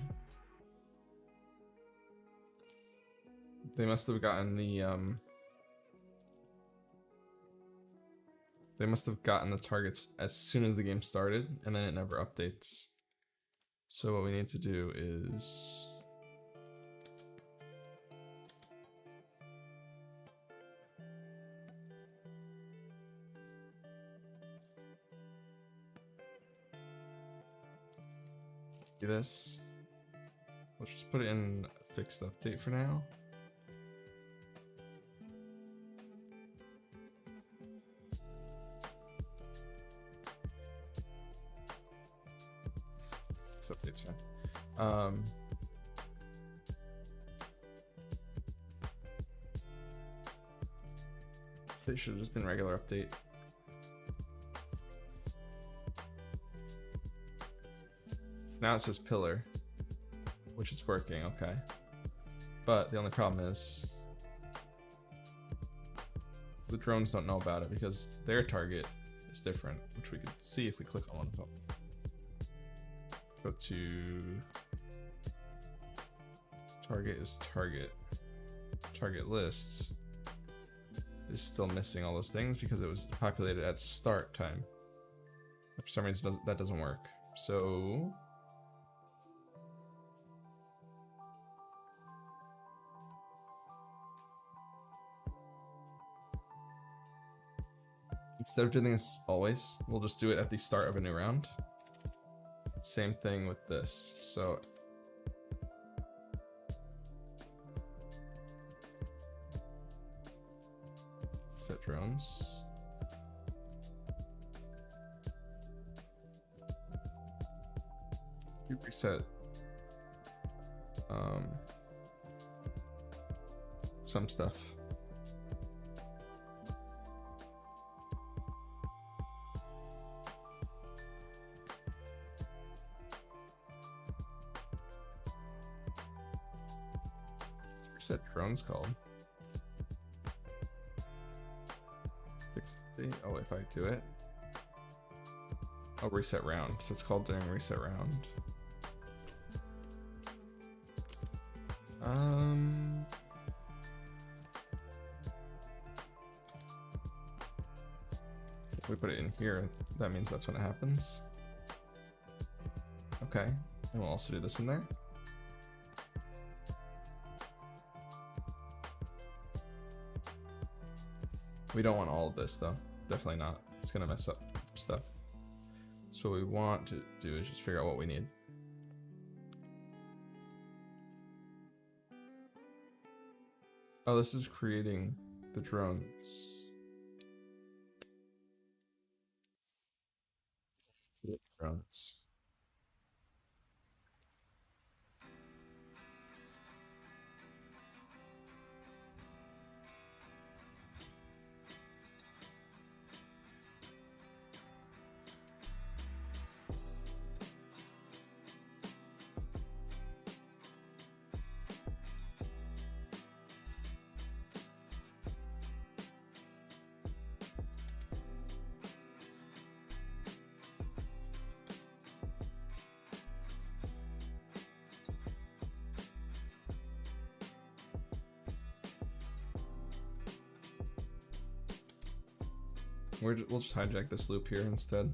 They must have gotten the they must have gotten the targets as soon as the game started, and then it never updates. So what we need to do is do this. Let's just put it in fixed update for now. Update's fine. So it should have just been regular update. Now it says pillar, which is working, okay. But the only problem is the drones don't know about it because their target is different, which we could see if we click on one of them. Go to target is target. Target lists is still missing all those things because it was populated at start time. For some reason that doesn't work. So instead of doing this always, we'll just do it at the start of a new round. Same thing with this. So fit drones. You reset some stuff. What's that drone's called? 650. Oh, if I do it, oh, reset round. So it's called during reset round. If we put it in here, that means that's when it happens. Okay, and we'll also do this in there. We don't want all of this though. Definitely not. It's gonna mess up stuff. So what we want to do is just figure out what we need. Oh, this is creating the drones. Drones. We'll just hijack this loop here instead.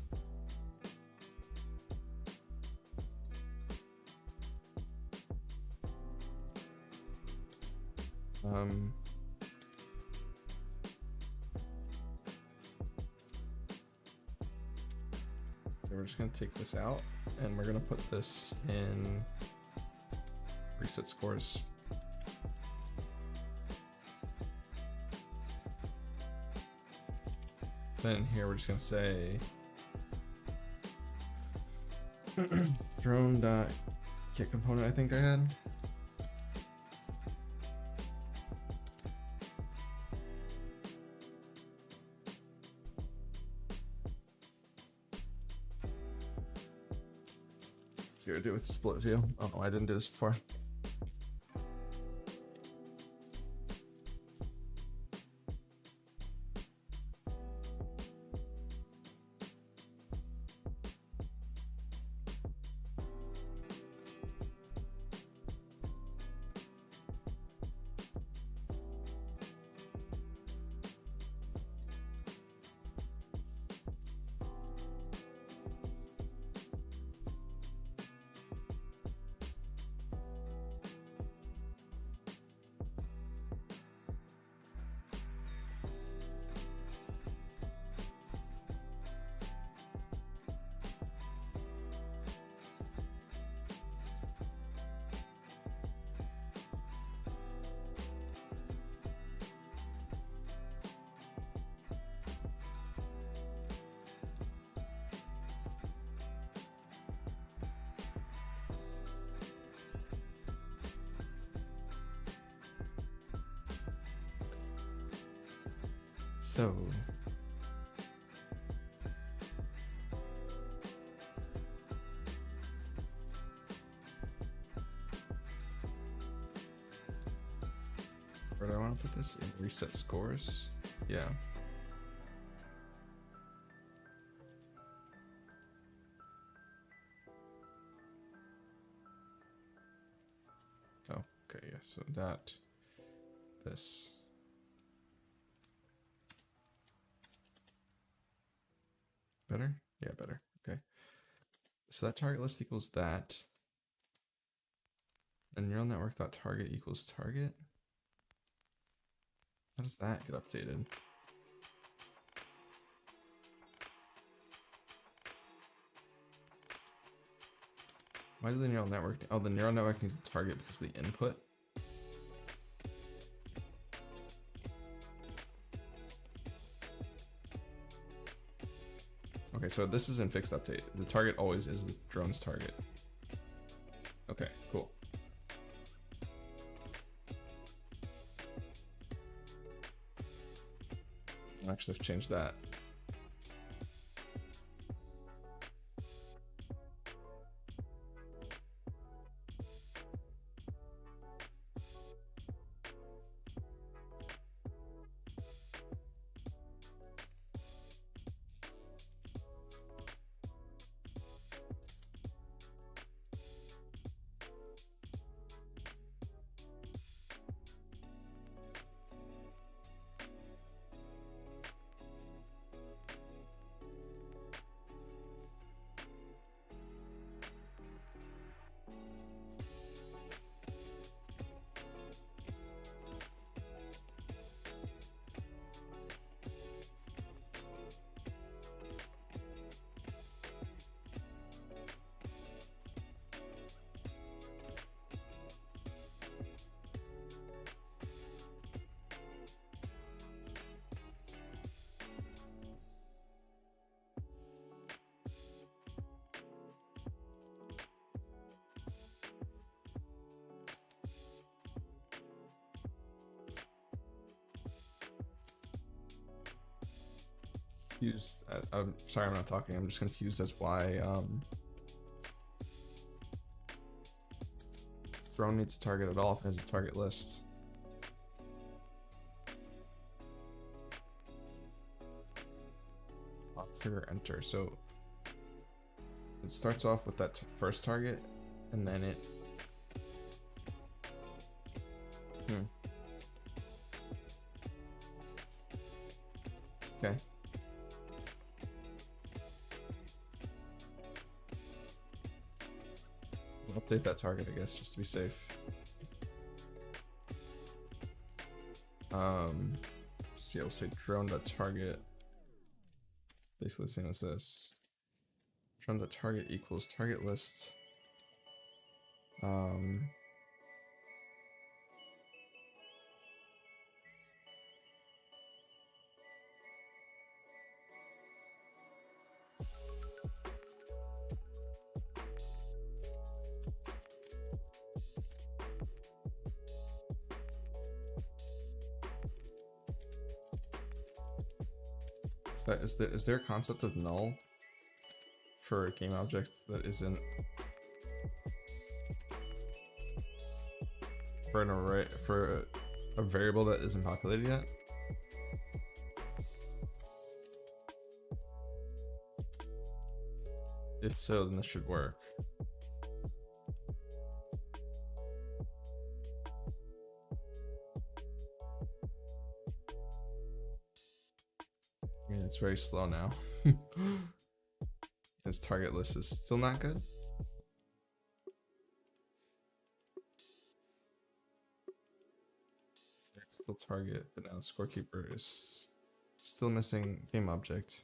We're just gonna take this out and we're gonna put this in reset scores. Then here we're just gonna say drone dot kit component. I think I had. Let's go do it with split view. Oh no, I didn't do this before. So where do I want to put this? In reset scores? Yeah. Oh, okay, yeah, so that, this. Better? Yeah, better. Okay. So that target list equals that. And neural network dot target equals target. How does that get updated? Why does the neural network? Oh, the neural network needs the target because of the input. Okay, so this is in fixed update. The target always is the drone's target. Okay, cool. Actually, I've changed that. confused. I'm sorry, I'm not talking. I'm just confused as why drone needs a target at all if it has a target list. Trigger enter. So it starts off with that first target, and then it. Okay. We'll update that target, I guess, just to be safe. So yeah, we'll say drone.target. Basically the same as this. Drone.target equals target list. Is there a concept of null for a game object that isn't for an array for a variable that isn't populated yet? If so, then this should work. I mean, it's very slow now. His target list is still not good. Still target, but now scorekeeper is still missing game object.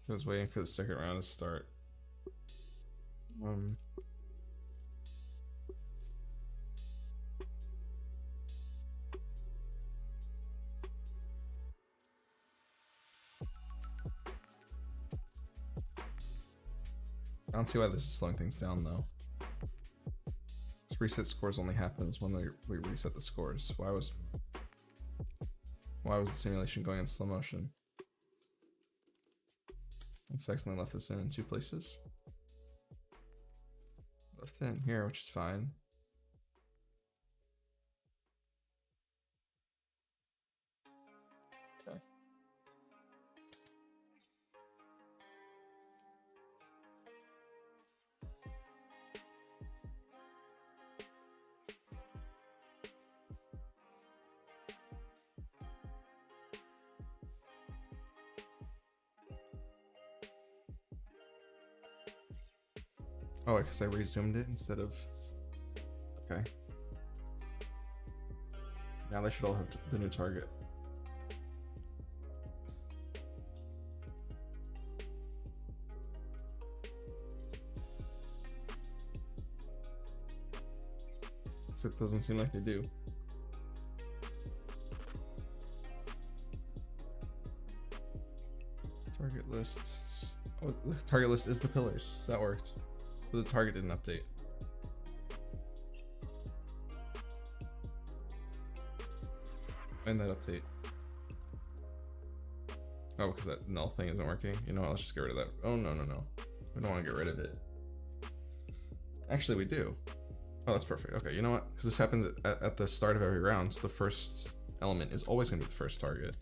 I was waiting for the second round to start. I don't see why this is slowing things down though. This reset scores only happens when we reset the scores. Why was the simulation going in slow motion? Let's accidentally left this in two places. Left it in here, which is fine. Okay. Oh, because I resumed it instead of. Okay. Now they should all have the new target. Except it doesn't seem like they do. Target lists. Oh, the target list is the pillars. That worked. But the target didn't update. And that update. Oh, because that null thing isn't working. You know what, let's just get rid of that. Oh, no. We don't want to get rid of it. Actually, we do. Oh, that's perfect. Okay, you know what? Because this happens at the start of every round, so the first element is always going to be the first target.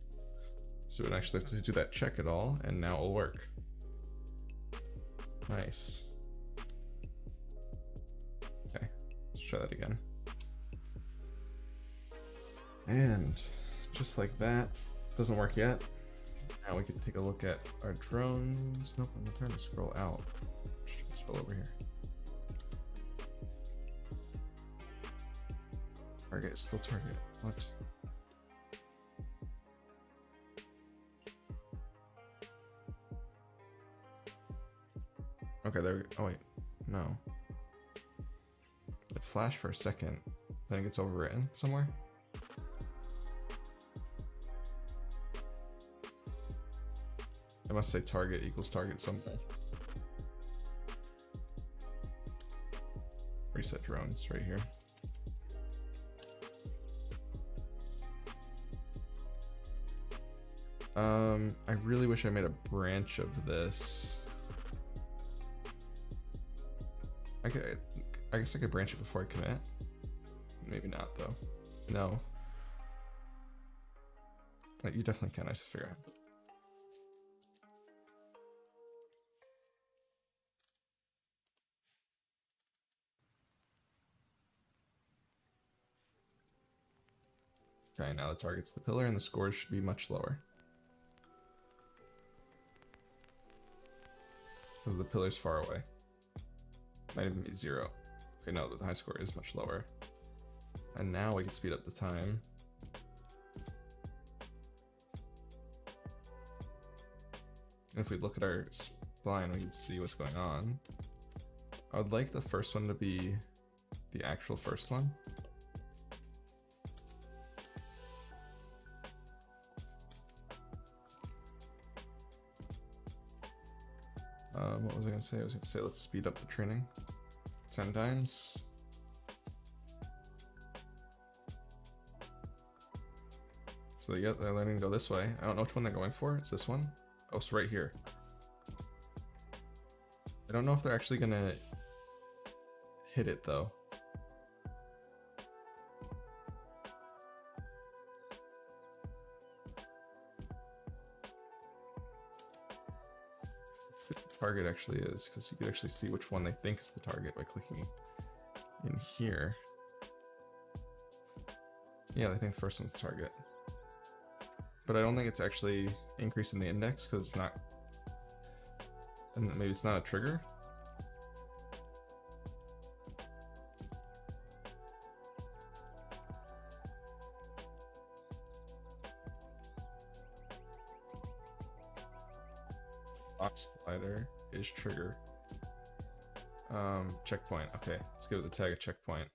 So we don't actually have to do that check at all, and now it'll work. Nice. Okay, let's try that again. And just like that, doesn't work yet. Now we can take a look at our drones. Nope, I'm trying to scroll out. Scroll over here. Target is still target. What? Okay, there we go. Oh wait, no. It flashed for a second, then it gets overwritten somewhere. I must say target equals target somewhere. Reset drones right here. I really wish I made a branch of this. I guess I could branch it before I commit. Maybe not though. No. Like, you definitely can. I should figure out. Okay, now the target's the pillar and the scores should be much lower. Because the pillar's far away. Might even be 0. Okay, no, the high score is much lower. And now we can speed up the time. And if we look at our spline, we can see what's going on. I would like the first one to be the actual first one. What was I gonna say? I was gonna say let's speed up the training 10 times. So yeah, they're learning to go this way. I don't know which one they're going for. It's this one. Oh, it's right here. I don't know if they're actually gonna hit it though. Target actually is, because you can actually see which one they think is the target by clicking in here. Yeah, they think the first one's the target. But I don't think it's actually increasing the index because it's not, and maybe it's not a trigger. Box slider is trigger. Checkpoint. Okay, let's give the tag a checkpoint.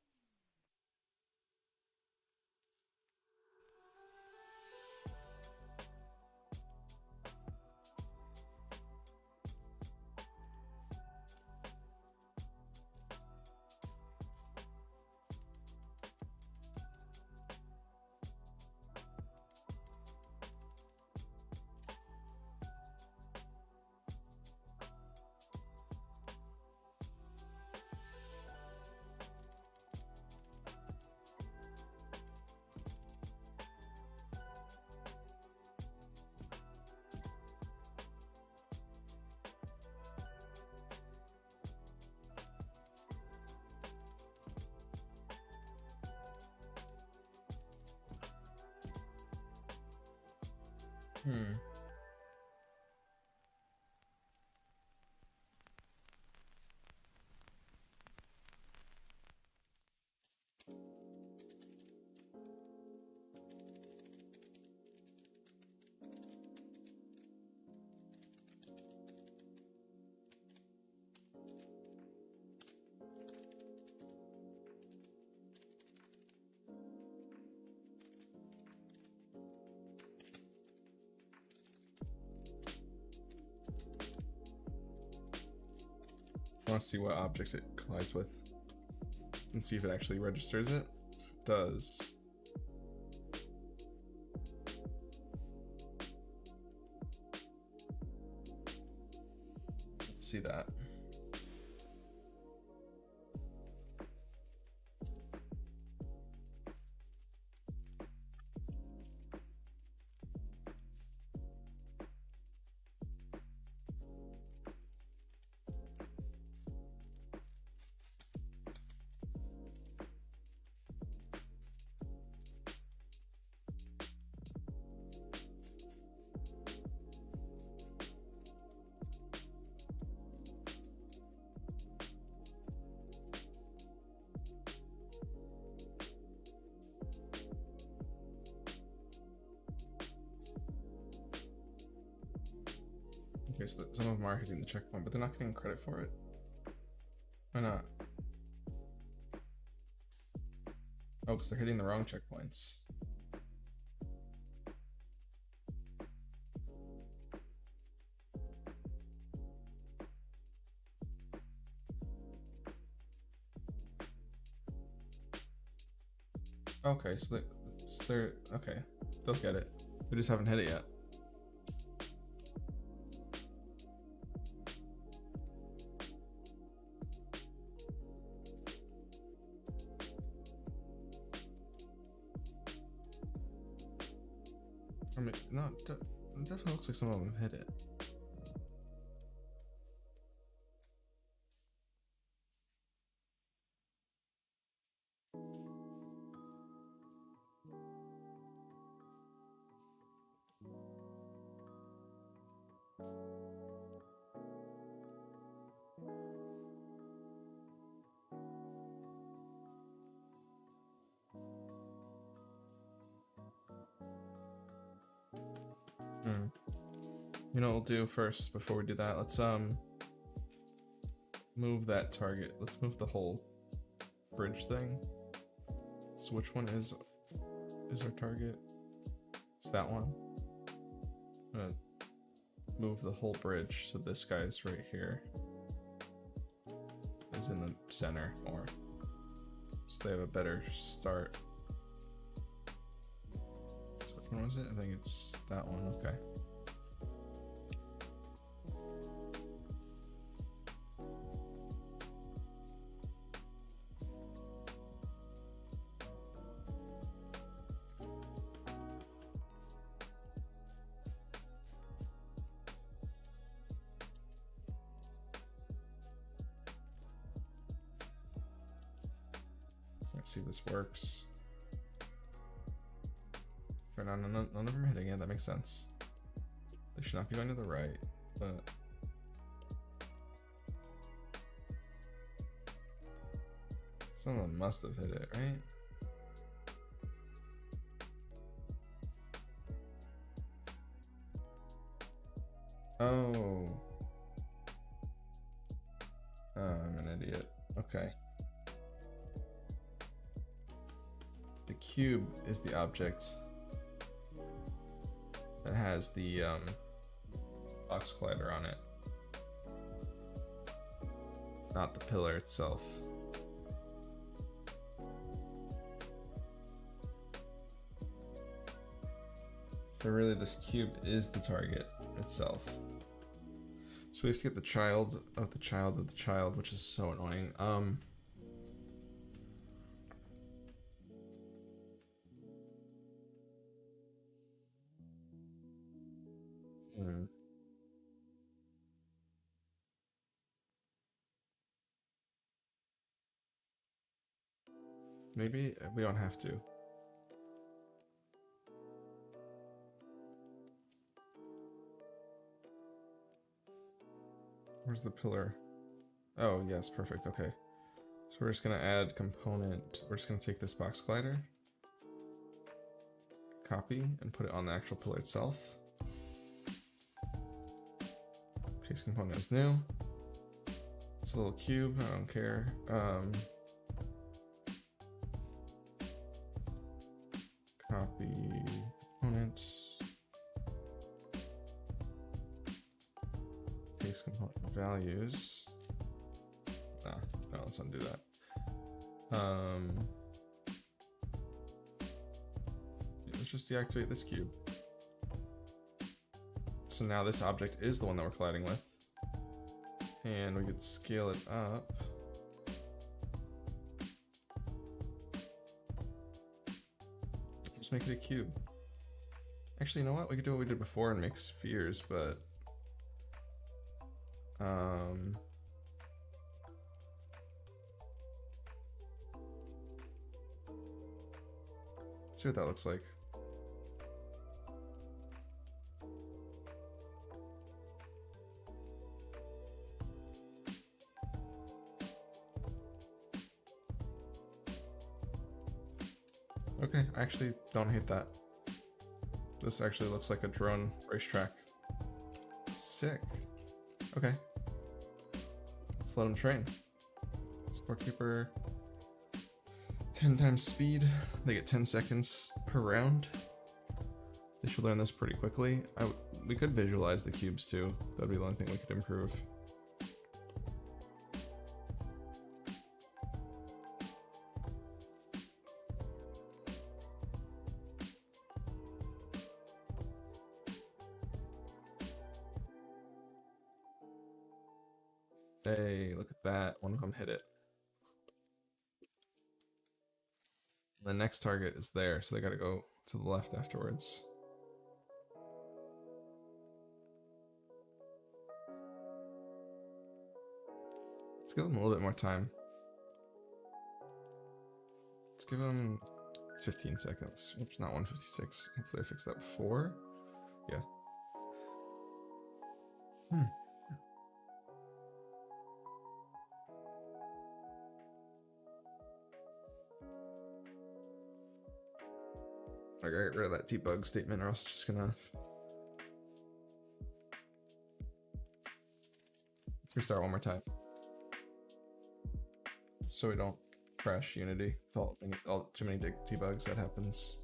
I want to see what object it collides with and see if it actually registers it. It does. See that. Okay, so some of them are hitting the checkpoint, but they're not getting credit for it. Why not? Oh, because they're hitting the wrong checkpoints. Okay, so they're okay. They'll get it. We just haven't hit it yet. I mean, no, it definitely looks like some of them hit it. You know what we'll do first before we do that? Let's move that target. Let's move the whole bridge thing. So which one is our target? It's that one. I'm gonna move the whole bridge so this guy's right here. Is in the center more. So they have a better start. So which one was it? I think it's that one. Okay. Let's see if this works. For now, none of them are hitting it. That makes sense. They should not be going to the right, but some of them must have hit it, right? Oh. Oh, I'm an idiot. Okay. The cube is the object that has the box collider on it, not the pillar itself. So really this cube is the target itself. So we have to get the child of the child of the child, which is so annoying. Maybe we don't have to. Where's the pillar? Oh, yes, perfect. Okay. So we're just gonna add component. We're just gonna take this box collider, copy, and put it on the actual pillar itself. Paste component as new. It's a little cube, I don't care. Copy components. Paste component values. No, let's undo that. Let's just deactivate this cube. So now this object is the one that we're colliding with. And we could scale it up. Just make it a cube. Actually, you know what? We could do what we did before and make spheres, but let's see what that looks like. Okay, I actually don't hate that. This actually looks like a drone racetrack. Sick. Okay. Let's let them train. Scorekeeper. 10 times speed. They get 10 seconds per round. They should learn this pretty quickly. We could visualize the cubes too. That'd be the only thing we could improve. Hey, look at that. One of them hit it. The next target is there, so they gotta go to the left afterwards. Let's give them a little bit more time. Let's give them 15 seconds. Oops, not 156. Hopefully I fixed that before. Yeah. I gotta get rid of that debug statement or else it's just gonna... Let's restart one more time. So we don't crash Unity with all too many debugs. That happens.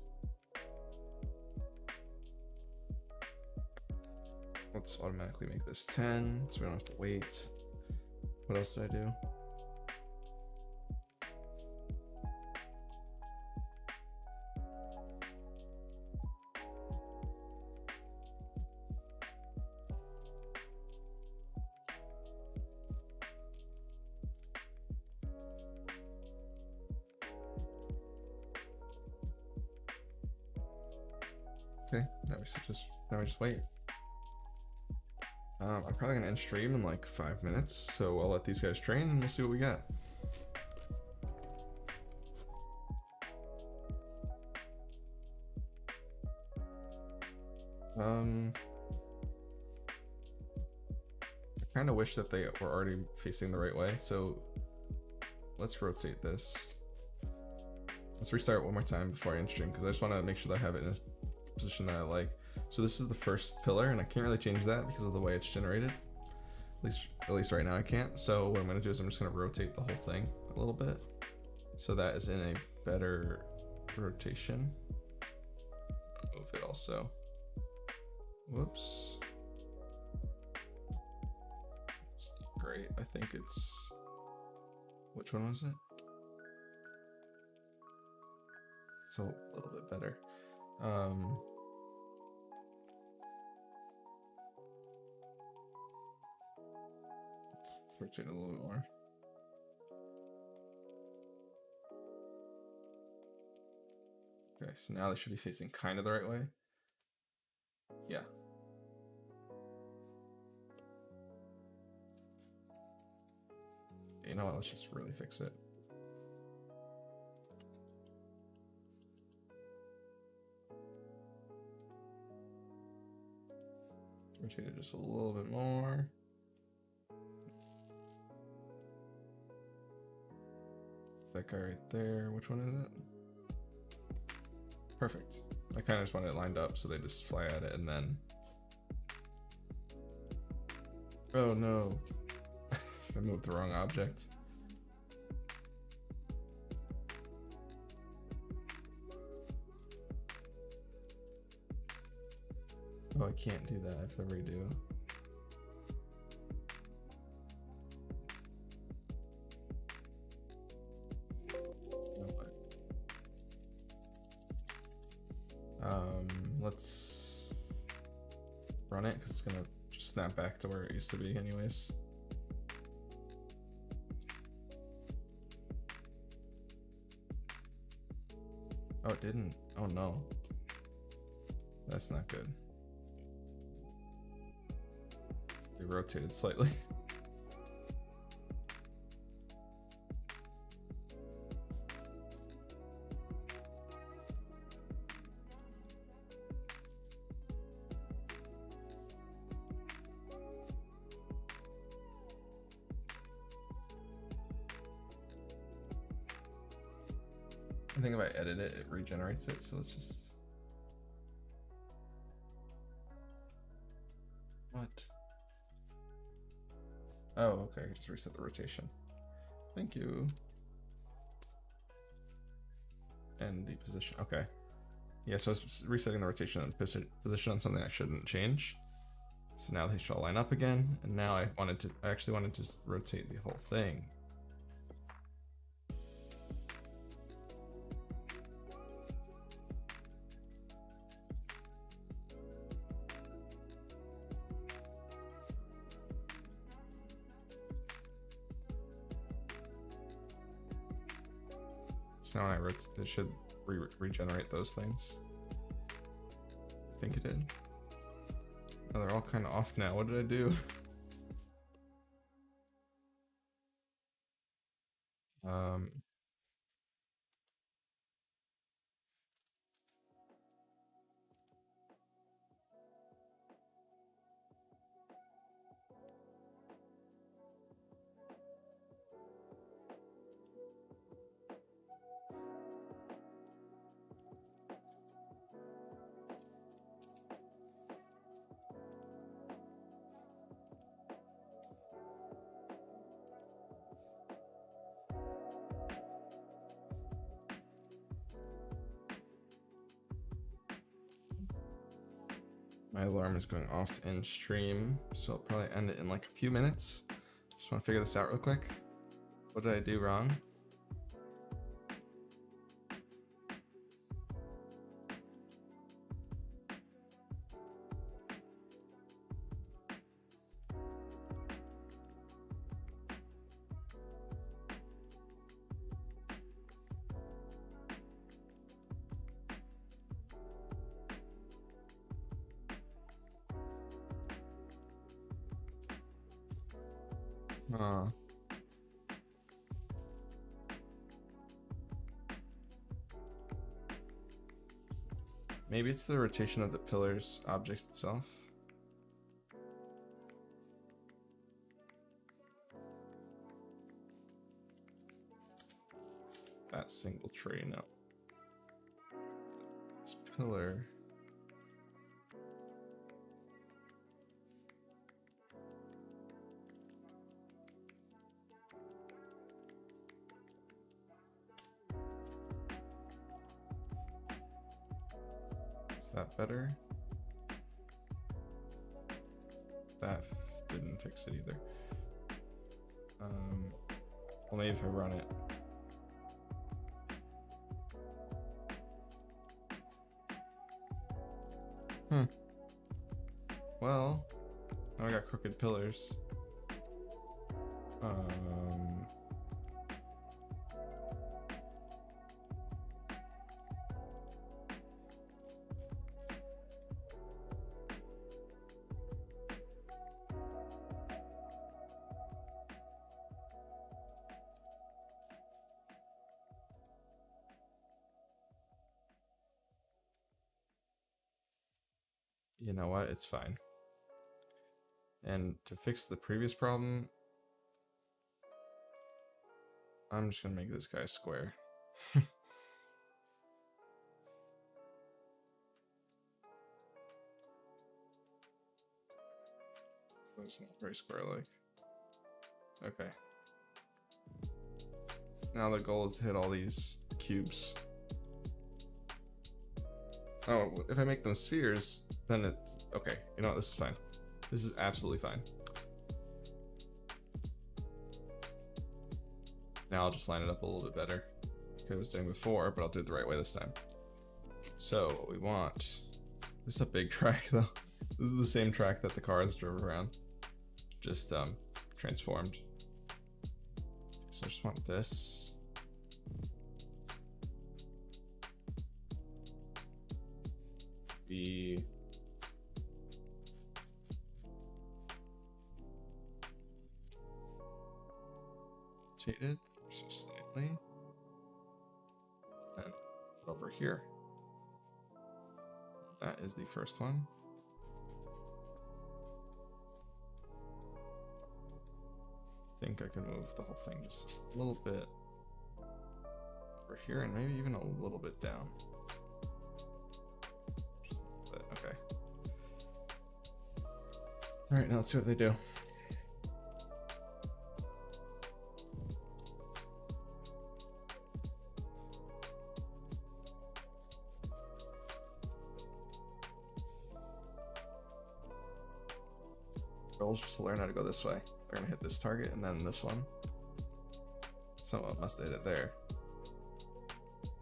Let's automatically make this 10 so we don't have to wait. What else did I do? Okay, now we just wait. I'm probably gonna end stream in like 5 minutes, so I'll let these guys train and we'll see what we got. I kind of wish that they were already facing the right way, so let's rotate this. Let's restart one more time before I end stream, because I just want to make sure that I have it in a position that I like. So this is the first pillar, and I can't really change that because of the way it's generated. At least right now I can't. So what I'm going to do is I'm just going to rotate the whole thing a little bit, so that is in a better rotation. Move it also. Whoops. It's not great. I think it's... Which one was it? It's a little bit better. Rotate it a little bit more. Okay, so now they should be facing kind of the right way. Yeah. You know what, let's just really fix it. Rotate it just a little bit more. That guy right there, which one is it? Perfect. I kind of just want it lined up so they just fly at it and then... Oh no. I moved the wrong object. Oh, I can't do that. I have to redo. Let's run it because it's gonna just snap back to where it used to be anyways. Oh, it didn't. Oh no. That's not good. They rotated slightly. I think if I edit it, it regenerates it, so let's just... What? Oh, okay. Just reset the rotation. Thank you. And the position. Okay. Yeah, so it's resetting the rotation and position on something I shouldn't change. So now they shall line up again. And now I actually wanted to rotate the whole thing. So now when I rotate, it should regenerate those things. I think it did. Oh, they're all kind of off now. What did I do? My alarm is going off to end stream, so I'll probably end it in like a few minutes. Just want to figure this out real quick. What did I do wrong? Maybe it's the rotation of the pillar's object itself. That single tree, no. This pillar. Is that better? That didn't fix it either. Well, maybe if I run it. Well, now I got crooked pillars. You know what? It's fine. And to fix the previous problem, I'm just gonna make this guy square. So it's not very square-like. Okay. Now the goal is to hit all these cubes. Oh, if I make them spheres, then it's okay. You know what? This is fine. This is absolutely fine. Now I'll just line it up a little bit better, like I was doing before, but I'll do it the right way this time. So what we want, this is a big track though. This is the same track that the cars drove around, just transformed. So I just want this. Be rotated so slightly, and over here. That is the first one. I think I can move the whole thing just a little bit over here, and maybe even a little bit down. Just a little bit. Okay. All right, now let's see what they do. rolls just to learn how to go this way. They're gonna hit this target and then this one. Someone must have hit it there.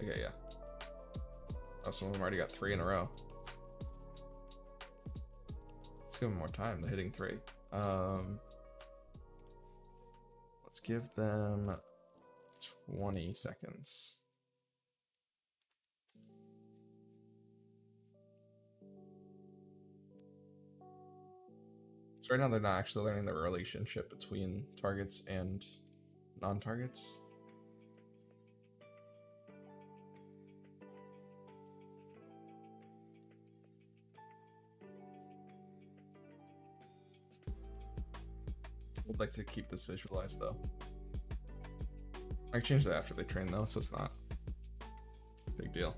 Okay, yeah. Oh, some of them already got 3 in a row. Let's give them more time. They're hitting 3. Let's give them 20 seconds. So right now they're not actually learning the relationship between targets and non-targets. Would like to keep this visualized though. I can change that after they train though, so it's not a big deal.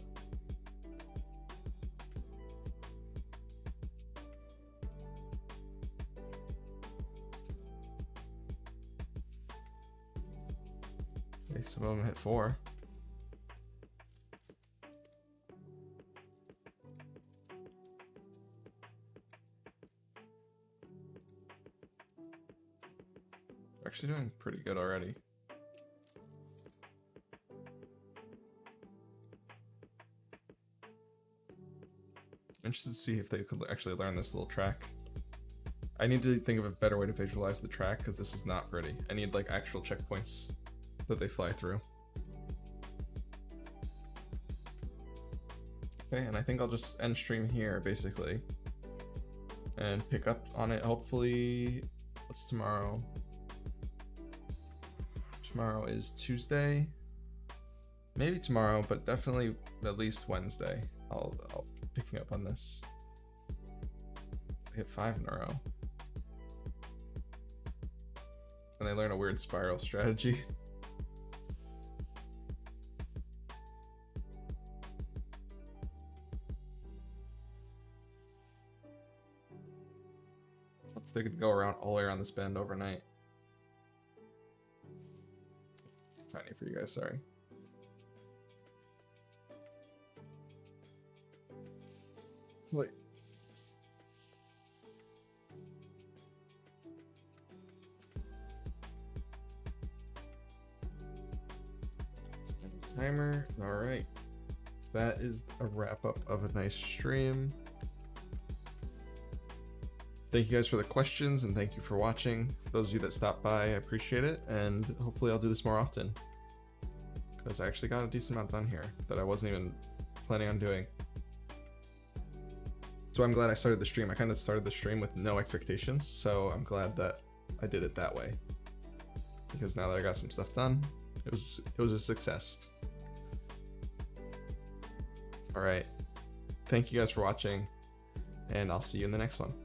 Okay, some of them hit 4. They're actually doing pretty good already. I'm interested to see if they could actually learn this little track. I need to think of a better way to visualize the track because this is not pretty. I need like actual checkpoints that they fly through. Okay, and I think I'll just end stream here basically and pick up on it. Hopefully, what's tomorrow? Tomorrow is Tuesday. Maybe tomorrow, but definitely at least Wednesday. I'll picking up on this. I hit 5 in a row. And I learn a weird spiral strategy. They could go around all the way around this bend overnight. Tiny for you guys, sorry. Wait. Timer. All right. That is a wrap up of a nice stream. Thank you guys for the questions and thank you for watching. For those of you that stopped by, I appreciate it. And hopefully I'll do this more often because I actually got a decent amount done here that I wasn't even planning on doing. So I'm glad I started the stream. I kind of started the stream with no expectations. So I'm glad that I did it that way because now that I got some stuff done, it was a success. All right. Thank you guys for watching and I'll see you in the next one.